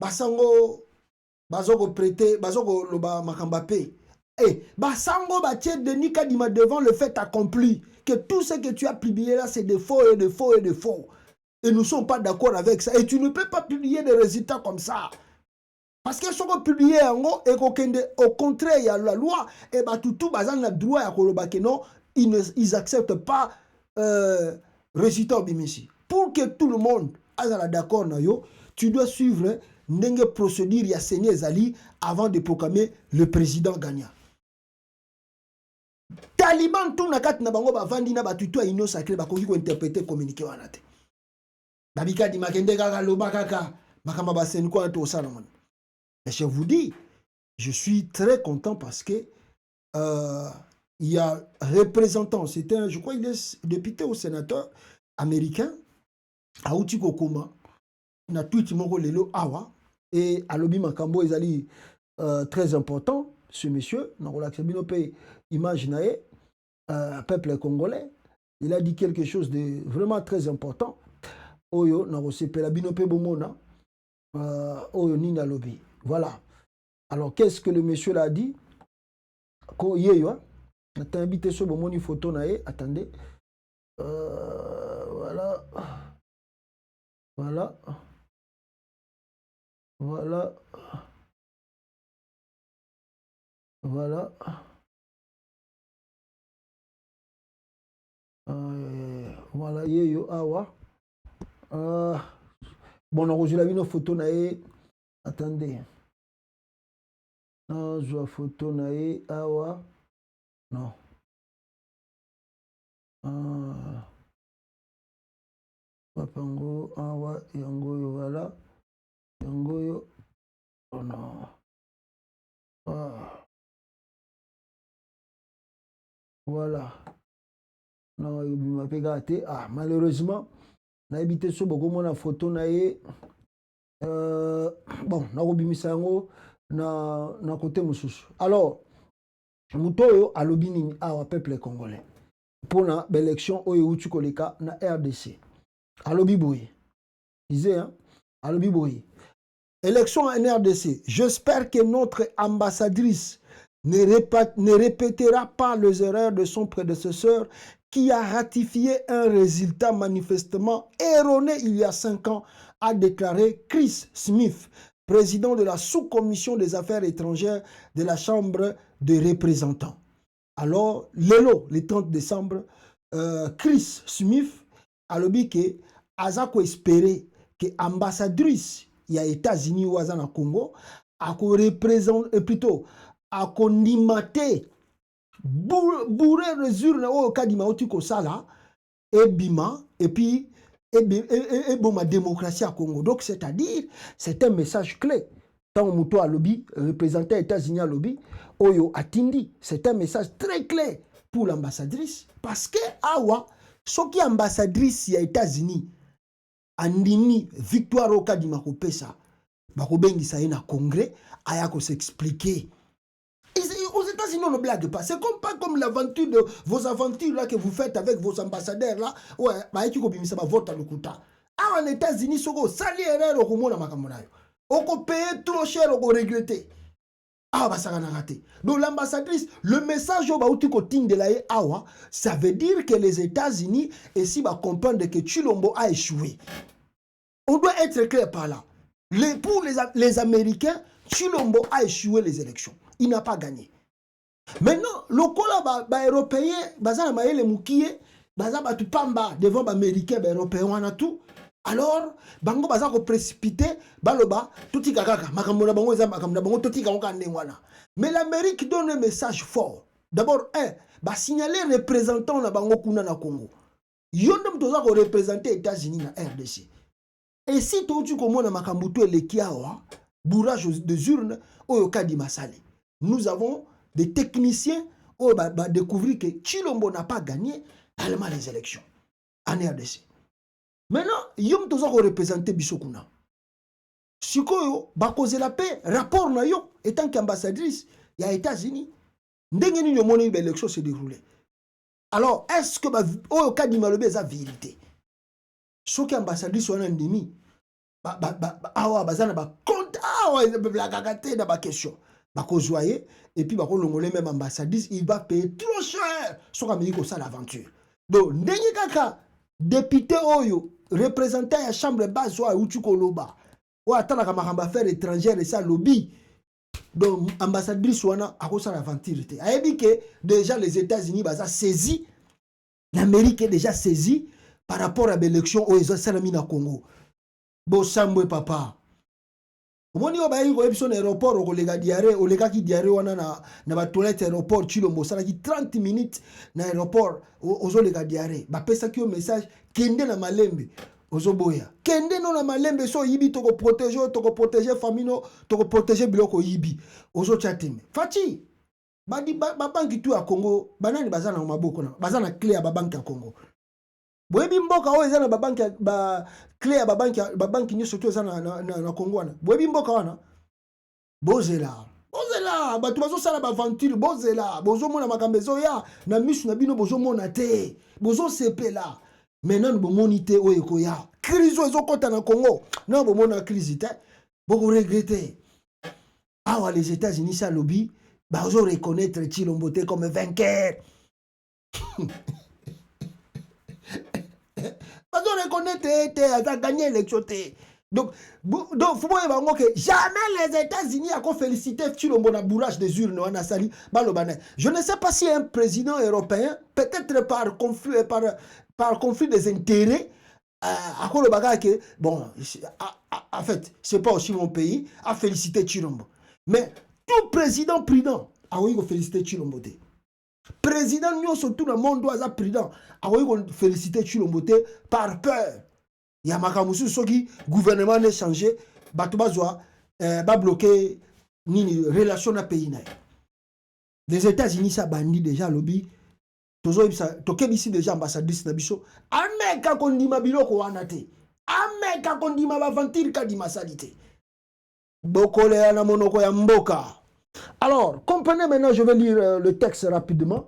Basango bazoko prêter, bazoko loba makamba pe. Eh, basango ba tie Denis Kadima devant le fait accompli que tout ce que tu as publié là c'est des faux et de faux et de faux. Et nous ne sommes pas d'accord avec ça. Et tu ne peux pas publier des résultats comme ça. Parce que si on publie au contraire, il y a la loi, et bah tout bazan le droit à kolobake non, ils acceptent pas résultat au bimisi. Pour que tout le monde soit d'accord na yo, tu dois suivre une procédure ya Seigneur Zali avant de proclamer le président gagnant. Taliban tout na kat na bango ba vandi na ba tutu a union sacrée ba koki ko interpréter communiquer wana te. Babika di makende kaka loba kaka makamba ba Seniko na to sala man. Mais je vous dis, je suis très content parce que il y a représentant, c'était je crois il est député ou sénateur américain à Outikokoma na tweet moko lelo awa et alobi makambo ezali très important ce monsieur na relaxa bino pe image nae peuple congolais, il a dit quelque chose de vraiment très important oyo na sepela bino pe bomona oyo nina lobi. Voilà. Alors, qu'est-ce que le monsieur l'a dit? Ko yeyo, t'as invité sur mon photo nae. Attendez. Voilà. Voilà. Voilà. Voilà. Voilà yeyo awa. Bon, on a reçu la vidéo photo nae. Attendez. Non, je vois photo nae awa. Non. Papango awa yango yo voilà. Yango yo. Oh non. Voilà. Non, il m'a fait gâter. Malheureusement, on a habité sur beaucoup de photo nae. Bon, na côté mususu. Alors, mutoyo alobini awa peuple congolais pour la élection oyo uti koleka na RDC. Alobi boye. Disait hein, alobi boye. Élection en RDC. J'espère que notre ambassadrice ne répétera pas les erreurs de son prédécesseur qui a ratifié un résultat manifestement erroné il y a 5 ans, a déclaré Chris Smith, président de la sous-commission des affaires étrangères de la Chambre des représentants. Alors, le 30 décembre, Chris Smith a dit que Azako espérait que l'ambassadrice des États-Unis ou au Congo a représenté plutôt a condimate bourré résultat au cas d'Imaoti Kosala et Bima et puis et bon ma démocratie à Congo. Donc c'est-à-dire c'est un message clé. Tant Mouto à lobby représentant États-Unis à lobby Oyo Atindi, c'est un message très clé pour l'ambassadrice parce que awa ce qui ambassadrice des États-Unis andini victoire au cas d'Imakopesa bakobengi ça na congrès aya ko s'expliquer. Aux États-Unis, on ne blague pas. C'est pas comme l'aventure de vos aventures là que vous faites avec vos ambassadeurs là. Ouais, bah tu comprends ça va voter le coup. Ah, aux États-Unis, soko sali erreur au komona makamonayo. On peut payer trop cher, on peut regretter. Ah, bah ça va rater. Donc l'ambassadrice, le message au baouti koting de la awa, ça veut dire que les États-Unis ici va comprendre que Chilombo a échoué. On doit être clair par là. Pour les Américains, Chilombo a échoué les élections. Il n'a pas gagné. Maintenant, le cola européen, bazana maele mukie, bazaba tu pamba devant américain européen wana tout. Alors, bango bazako précipité, baloba, tuti kakaka, makamona bango eza makamona bango tuti kakaka ndengwana. Mais l'Amérique donne un message fort. D'abord, signaler représentant na bango kuna na Congo. Yondom toza ko représenter États-Unis na RDC. Et si tu komona makambuto elekiawa, bourrage de urnes, oyo kadi masale. Nous avons des techniciens qui ont découvert que Chilombo n'a pas gagné allemand les élections en RDC. Maintenant, yom toza ko représenter Bisokuna. Sikoyo, cause la paix, rapport na yo, étant qu'ambassadrice, il y a États-Unis. Ndenge ni yomone l'élection se déroulait. Alors, est-ce que au cas d'Imalobe, c'est la vérité? Ce qui est ambassadrice, on a un demi. Bazana ba compte, la gagate dans ma question. Bakozoye, et puis bakolongole même ambassadrice, il va payer trop cher. Ce qui est ça l'aventure. Donc, ndenge kaka, député oyo, représentant à la chambre basse, ou tu koloba, ou attendre à ma affaire étrangère et ça lobby. Donc, ambassadrice wana a ça l'aventure. A dit que déjà les États-Unis ont saisi, l'Amérique est déjà saisie par rapport à l'élection où ils ont salami na Congo. Bon, Sambwe papa. Omoni obayi ko ebiso na aéroport ko lega diarrhée, o lega ki diarrhée wana na ba toilette aéroport Chilombo sala ki 30 minutes na aéroport ozo lega diarrhée. Ba pesa ki o message kende na malembe. Ozoboya. Kende no na malembe so yibi to ko protéger famille, to ko protéger biloko yibi. Ozo chatime. Fati. Badi ba banki tu a Congo, banani bazana na maboko na. Bazana clé ya ba banki ya Congo. Boyebi mboka o ezana ba banki ba clé ya ba banki nyo surtout ezana na Congo wana. Boyebi mboka wana. Bozela. Batu bazo sala ba aventure bozela. Bozo mona makambezo ya na misu na bino bozo mona te. Bozo sepela. Maintenant, nous moniter au Ekoya. Crise au côté na Congo. Non, bon mon crise te. Beaucoup regretter. Ah les États-Unis ça lobby, bah ils reconnaître Chilombo comme vainqueur. Bah ils reconnaître t'as gagné l'élection. Donc faut voir que jamais les États-Unis ont félicité Chilombo na bourrage des urnes na sali balobane. Je ne sais pas si un président européen peut-être par conflit des intérêts, à quoi le bagage que, bon, en fait, c'est pas aussi mon pays, à féliciter Chilombo. Mais tout président prudent, a féliciter Chilombo. Président, nous, surtout dans le monde, doit être prudent, a féliciter Chilombo par peur. Il y a Makamusu, ce qui, gouvernement n'est changé, va bloquer ni relation à pays. Les États-Unis, ça bandit déjà lobby. Tokebisi déjà ambassadrice na biso ameka kondima biloko wana te ameka kondima baventure kadima salite bokole na monoko ya mboka. Alors comprenez maintenant, je vais lire le texte rapidement.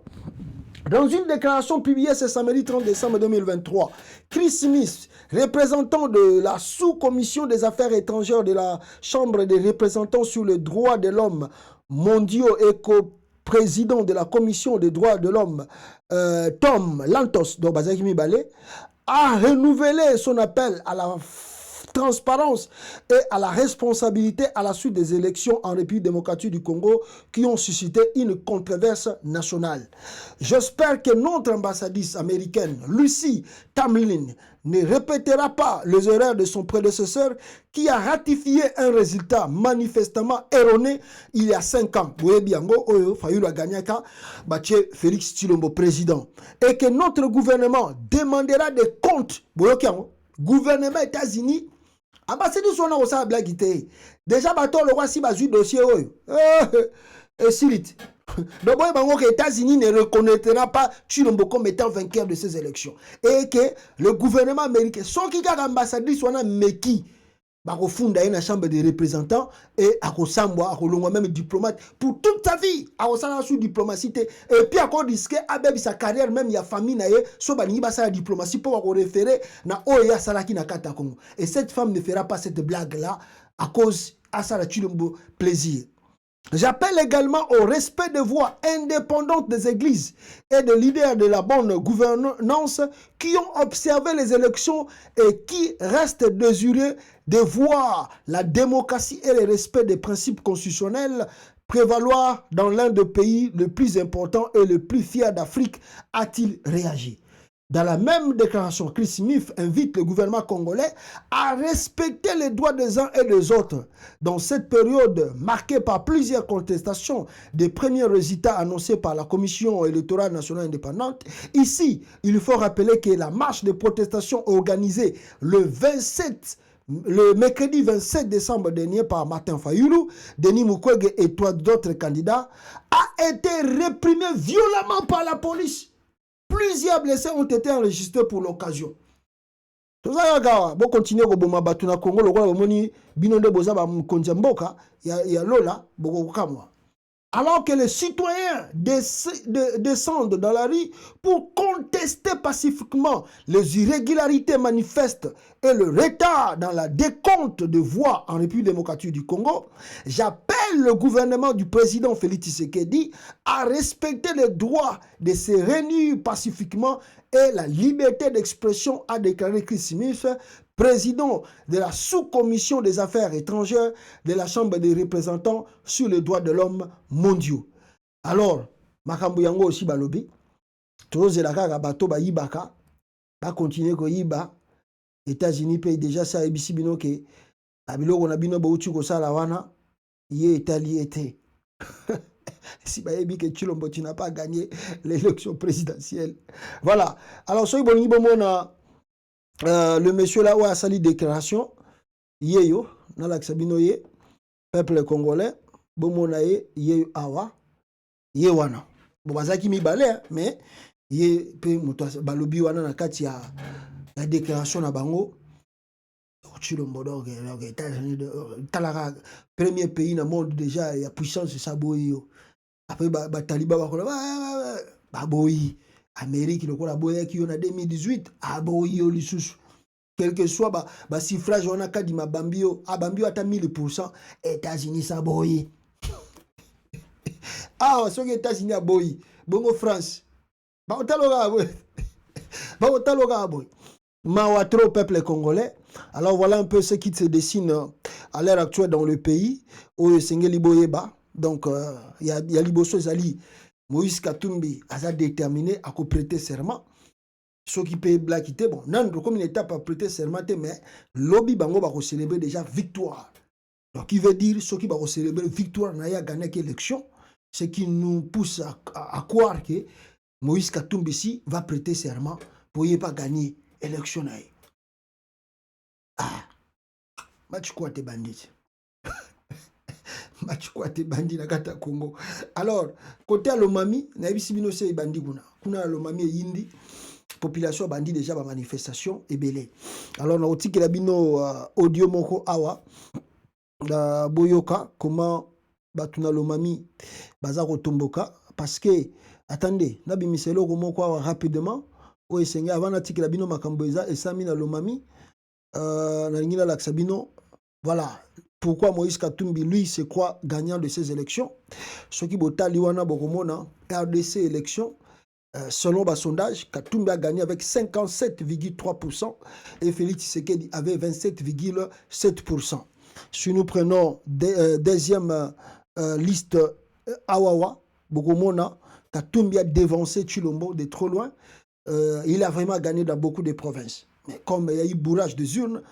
Dans une déclaration publiée ce samedi 30 décembre 2023, Chris Smith, représentant de la sous-commission des affaires étrangères de la Chambre des représentants sur les droits de l'homme mondiaux et président de la Commission des droits de l'homme, Tom Lantos, a renouvelé son appel à la transparence et à la responsabilité à la suite des élections en République démocratique du Congo qui ont suscité une controverse nationale. J'espère que notre ambassadrice américaine, Lucy Tamlin, ne répétera pas les erreurs de son prédécesseur qui a ratifié un résultat manifestement erroné il y a 5 ans. Félix Chilombo président. Et que notre gouvernement demandera des comptes. Gouvernement États-Unis, ambassadeur son au sa blague déjà bateau le roi si bazu dossier et silit. Donc les États-Unis ne reconnaîtra pas Chilombo comme étant vainqueur de ces élections et que le gouvernement américain son qui a ambassadeur soit meki bako funda na chambre des représentants et akosambwa akolongwa même diplomate pour toute sa vie akosala sous diplomatie et puis akor risquer abebi sa carrière même ya famille na ye so balingi basala diplomatie pour ko référer na oya salaki na kata Congo. Et cette femme ne fera pas cette blague là à cause à Sala Chilombo plaisir. J'appelle également au respect des voix indépendantes des églises et des leaders de la bonne gouvernance qui ont observé les élections et qui restent désireux de voir la démocratie et le respect des principes constitutionnels prévaloir dans l'un des pays les plus importants et les plus fiers d'Afrique, a-t-il réagi. Dans la même déclaration, Chris Smith invite le gouvernement congolais à respecter les droits des uns et des autres. Dans cette période marquée par plusieurs contestations des premiers résultats annoncés par la Commission électorale nationale indépendante, ici, il faut rappeler que la marche de protestation organisée le mercredi 27 décembre dernier par Martin Fayulu, Denis Mukwege et trois d'autres candidats a été réprimée violemment par la police. Plusieurs blessés ont été enregistrés pour l'occasion. Tout ça, bon continuer au Boma Batuna Congo, le roi Moni Binonde Bozaba Mkonjamboka, il y a Lola, Bogokamwa. Alors que les citoyens descendent dans la rue pour contester pacifiquement les irrégularités manifestes et le retard dans la décompte de voix en République démocratique du Congo, j'appelle le gouvernement du président Félix Tshisekedi à respecter les droits de se réunir pacifiquement et la liberté d'expression, a déclaré Chris Smith, président de la sous-commission des affaires étrangères de la Chambre des représentants sur les droits de l'homme mondiaux. Alors, makambo yango aussi balobi, tous les kaka bato ba yibaka, ba continuer ko yiba, États-Unis paye déjà ça ebisi bino ke abiloko na bino bauti ko sala wana, ye Italie était. Si Bayebi que Tshilombo tu n'as pas gagné l'élection présidentielle. Voilà. Alors soy bolingi bomona le monsieur là où a sali déclaration yeyo na la sabino ye peuple congolais bomona ye awa ye wana bo bazaki mibale mais ye pe moto balobi wana na kati ya la déclaration na bango Tshilombo donc États-Unis talaka premier pays dans le monde déjà il y a puissance c'est ça boyo après Taliban ba boyi Amérique le kola boya ki na 2018 aboyi o lisusu quel que soit ba chiffrage on a ka di mabambio abambio ata 1000% États-Unis ça boyi ah so que États-Unis aboyi bongo France ba otaloga boy mawa trop peuple congolais. Alors voilà un peu ce qui se dessine à l'heure actuelle dans le pays où Sengeli Boyeba. Donc il y a Liboso Zali Moïse Katumbi a déterminé à prêter serment. Ce qui peut blaquiter, bon, non, comme une étape à prêter serment, mais lobby bango va célébrer déjà victoire. Donc il veut dire ce qui va célébrer victoire n'a gagné l'élection, ce qui nous pousse à croire que Moïse Katumbi ici va prêter serment pour ne pas gagner l'élection. Ah, match quoi tes bandits? Match quoi tes bandits na kata Congo. Alors, côté à l'Omami, na ibisibino se bandi kuna l'Omami yindi population bandi déjà ba manifestation et belé. Alors na otiki la bino audio moko awa da boyoka comment batuna l'Omami baza kotomboka parce que attendez, na bimiselo ko moko awa rapidement o esenga avant na tiki la bino makambo eza esami na l'Omami na ngina la Sabino. Voilà pourquoi Moïse Katumbi, lui, se croit gagnant de ces élections. Ce qui est Liwana Bokomona, RDC élection, selon le sondage, Katumbi a gagné avec 57,3% et Félix Tshisekedi avait 27,7%. Si nous prenons deuxième liste Awawa, Bokomona, Katumbi a dévancé Tshilombo de trop loin. Il a vraiment gagné dans beaucoup de provinces. Mais comme il y a eu bourrage des urnes,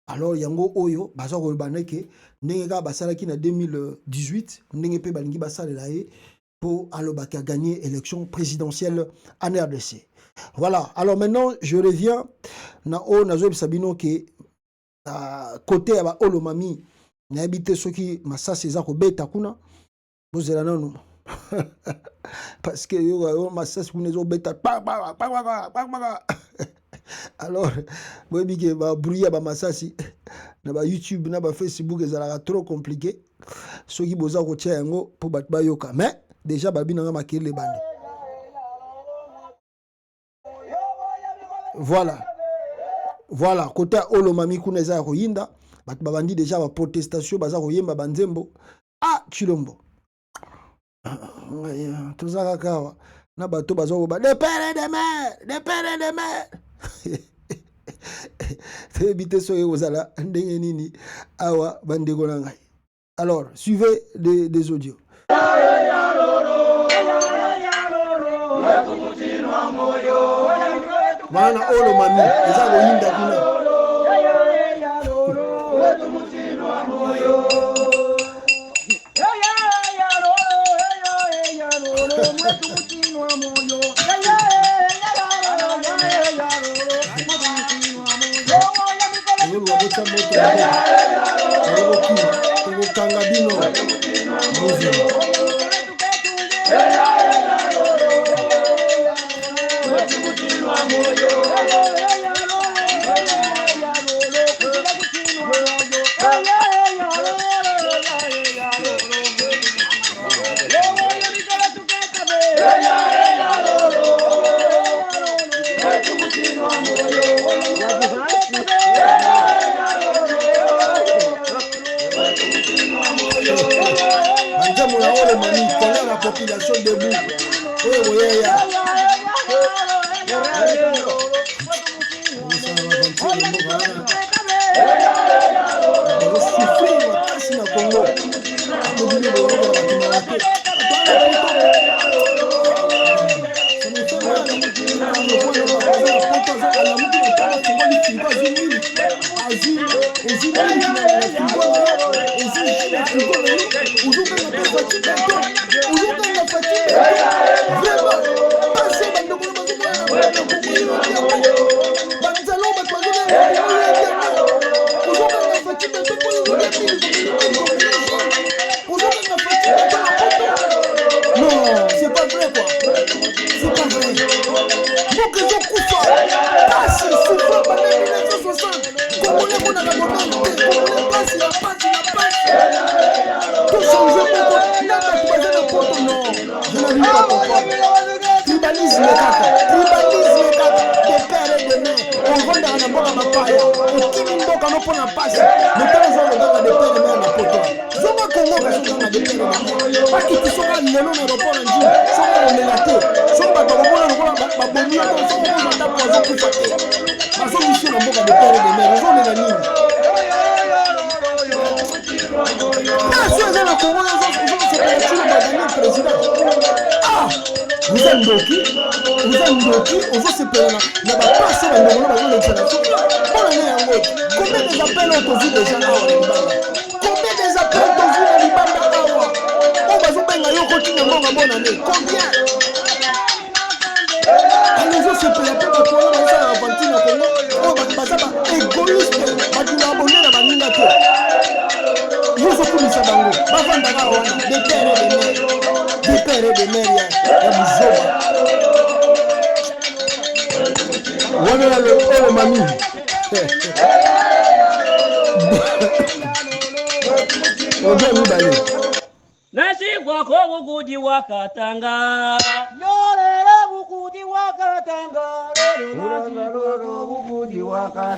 alors yango oyo baza ko baneke ndenge ka basalaki na 2018 ndenge pe balingi basalela ye pour alobaka gagner élection présidentielle en RDC. Voilà, alors maintenant je reviens na o nazo bisabino ke côté ya Olomami na habité soki masasi za ko beta kuna bozela nanu parce que yo masasi kuna zo beta alors moi bi ke ba brouiller ba masasi na ba YouTube na ba Facebook ezalaka trop compliqué soki boza ko tia yango pour bat ba yoka mais déjà babi na makile bandi. Voilà côté Olomami kuna za ko yinda bat babandi déjà ba protestation baza ko yemba banzembo Tshilombo tozaka kawa na bato bazo ba de pere de mer Éviter ce que vous allez nini awa bandeko na ngai. Alors, suivez des audios. Wana olo mami, eza koyinda kuna. La population debout.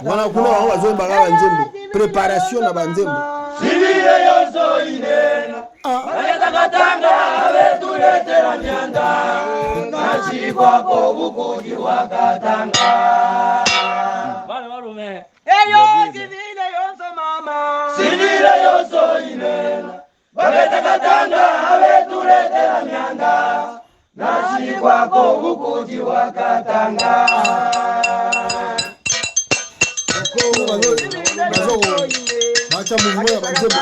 Voilà kuna wazomba kaka nzembo préparation na banzembo sivile yoso inena ayatakatanga abetuletera nyanda kachikwa ko bukudi wakatanga bale balume eyo sivile yoso mama sivile yoso inena ayatakatanga abetuletera nyanda kachikwa ko bukudi wakatanga. Bacha mouvement ya banzembo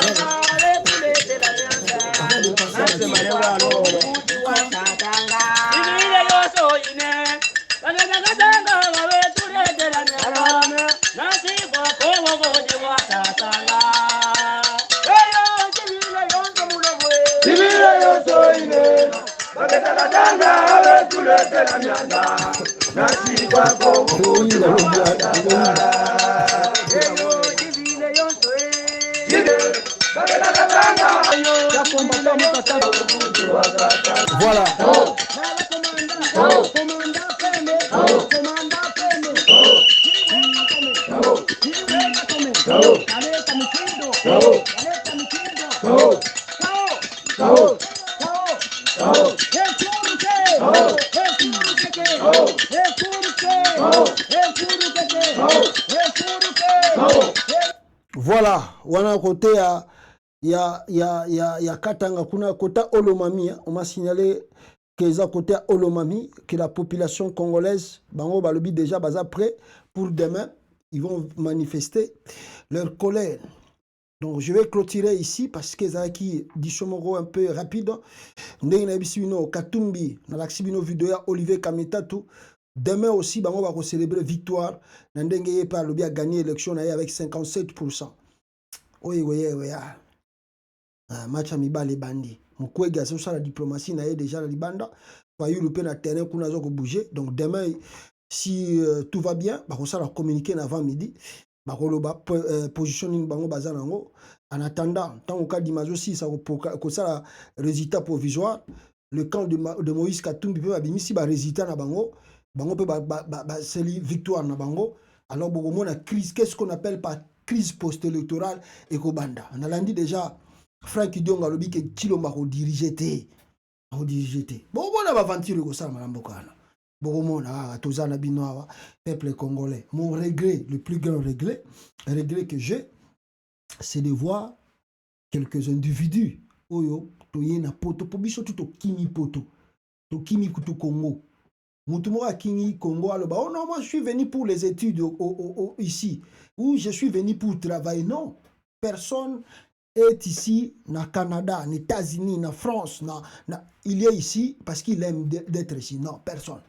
voilà. Voilà, wana côté ya Katanga kuna côté Olomami, on m'a signalé que ça côté Olomami que la population congolaise bango balobi déjà baza prêt pour demain, ils vont manifester leur colère. Donc je vais clôturer ici parce que ça qui dit un peu rapide. Ndenge na bisino Katumbi na laksibino vidéo ya Olivier Kametatu. Demain aussi bango va célébrer victoire. Ndenge yepa lobi a gagné l'élection avec 57%. Oui. Match amibale bandi. Mukwege a ça la diplomatie na déjà la libanda. Fayu le na terrain kuna zo ko bouger. Donc demain si tout va bien, bah on va communiquer avant midi. Bah on va positionner bango bazanango. En attendant, tant au cas d'Imazo si ça ko ça résultat provisoire, le camp de Moïse Katumbi peut abimisi ba résultat na bango. Bango peut c'est victoire na bango. Alors bon la crise, qu'est-ce qu'on appelle par crise post-électorale et Kobanda. On a dit déjà Franck Idionga lobi que Chilomba ko diriger. Bon on va aventure ko ça malambokana. Bon tozana binoa peuple congolais. Mon regret, le plus grand regret que j'ai, c'est de voir quelques individus oyo toyena poto po biso tout kimi poto. To kimi kutu Congo. Moutoumora Kingi Congo aloba oh non moi je suis venu pour les études ici ou je suis venu pour travailler. Non, personne est ici na Canada, na États-Unis, na France, il est ici parce qu'il aime d'être ici. Non, personne.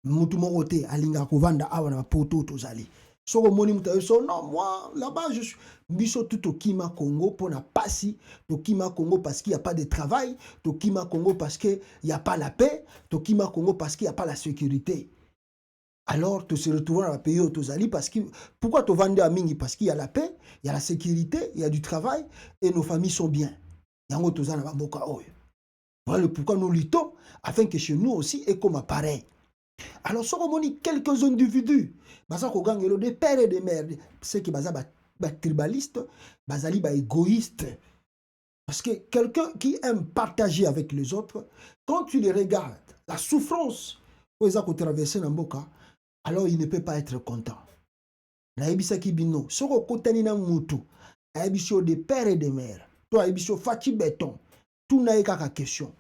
Moutoumorote alinga kovanda awana poto tozali. Soko moni mutayo so non moi là-bas je suis biso tout au Kima Congo pour na passi to Kima Congo parce qu'il y a pas de travail, to Kima Congo parce que il y a pas la paix, to Kima Congo parce qu'il y a pas la sécurité. Alors tu se retrouves dans le pays où tozali parce que pourquoi tu vends à mingi parce qu'il y a la paix, il y a la sécurité, il y a du travail et nos familles sont bien. Yango tozana ba boka oyo. Voilà pourquoi nous luttons afin que chez nous aussi et comme pareil. Alors, si on a quelques individus, des pères et des mères, ceux qui sont tribalistes, égoïstes. Parce que quelqu'un qui aime partager avec les autres, quand tu les regardes, la souffrance qu'ils ont traversée dans Mboka, alors il ne peut pas être content. Naïbisa Kibino, si on a Moutou, Naïbisio des pères et des mères, toi Naïbisio Fati Béton, tout n'a pas question.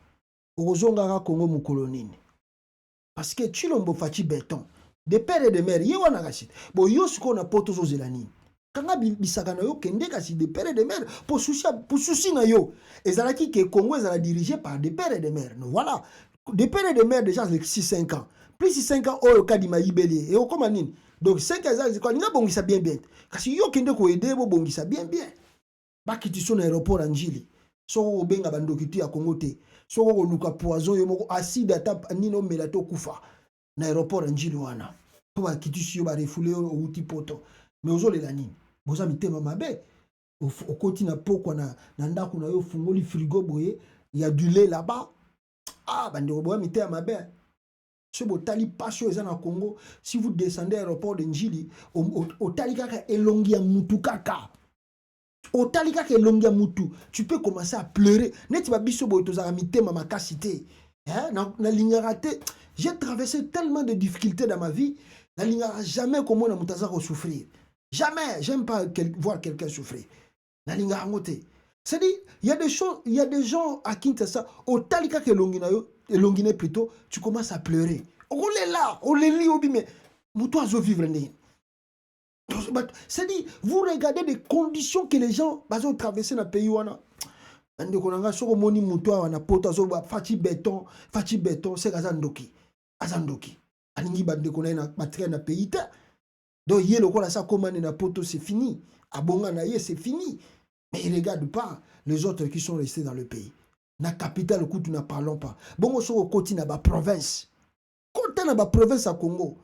Ozongara Congo Moukolonine. Parce que tu l'as fait béton. Des pères et des mères, il y a un agachet. Bon, il y a ce qu'on a pour tous les années. Quand on a bisakana yo, kende kasi des pères et des mères, pour souci na yo. Et ça qui que Congo est dirigé par des pères et des mères. Voilà. Des pères et des mères déjà avec 6-5 ans. Plus 6-5 ans, au cas d'ima ibeli. Et au commandine. Donc 5 ans, c'est quoi? Il y a bon qui ça bien. Parce que yo kende ko aider, bon qui ça bien. Baki tu son aéroport en Jili. So benga bandokiti ya Congo te. So luka poison yo moko acide ata nino melato kufa na aéroport njili wana to ba kitisi yo ba refoulé au poto mais ozole la nini boza mitema mabe okoti na pokwa na ndako na yo fungoli frigo boye ya du lait là-bas bande boya mitema mabe ce botali passion eza na Congo si vous descendez à l'aéroport de Njili otali kaka elongi ya mutu kaka Otalika ke longia mutu, tu peux commencer à pleurer. Net ba biso boy tozara mitema makasité. Hein na lignarate, j'ai traversé tellement de difficultés dans ma vie, na lignara jamais comment na mutaza ko souffrir. Jamais, j'aime pas voir quelqu'un souffrir. Na lignara ngote. C'est-à-dire, il y a des choses, il y a des gens à Kinshasa, otalika ke longina yo, longine plutôt, tu commences à pleurer. On est là, on les lit obi mais mutu azo vivre né. C'est-à-dire, vous regardez les conditions que les gens ont traversées dans le pays. Ande konanga soko moni mutu wana poto zo fati béton, c'est azandoki. Alingi bande kona na matériel na pays ta. Donc yé lokola ça commande na poto c'est fini. Abonga na yé c'est fini. Mais ils regardent pas les autres qui sont restés dans le pays. Na capitale kutu na parlons pas. Bongo soko koti na ba province. Koti na ba province à Congo.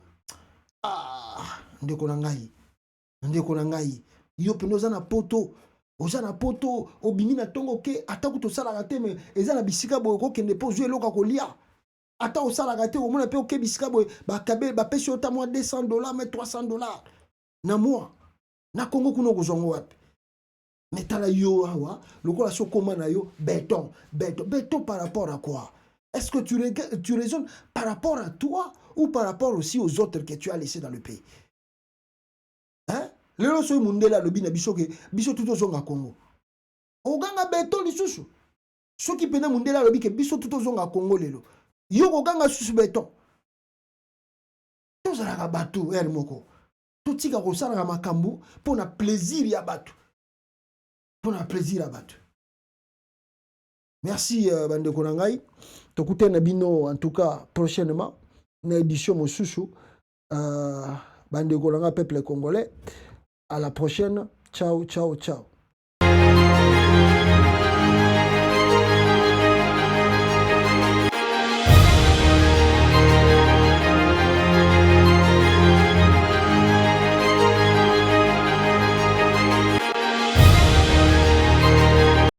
Ande konangai. Yo penoza na poto. Oza na poto obimi na tongo ke ata kuto sala gate me eza na bisika boy ko kende po jouer loka kolia ata o sala gate o mona pe o ke bisika boy ba kabe ba pesi ota moi $200 mais $300 na mois na Congo kuno ko zongo wapi metala yo awa lokola so koma na yo béton par rapport à quoi? Est-ce que tu raisonnes par rapport à toi ou par rapport aussi aux autres que tu as laissés dans le pays? Hein? lelo so mundela lobi na biso ke biso tout ozonga Congo oganga beto lisusu soki pena mundela lobi ke biso tout ozonga Congo lelo yo oganga susu beton tozalaka bato er moko totika kosalaka makambo mpona plaisir ya bato merci bandeko na ngai tokutana bino en tout cas prochainement na édition mosusu bandeko na ngai peuple congolais à la prochaine ciao ciao ciao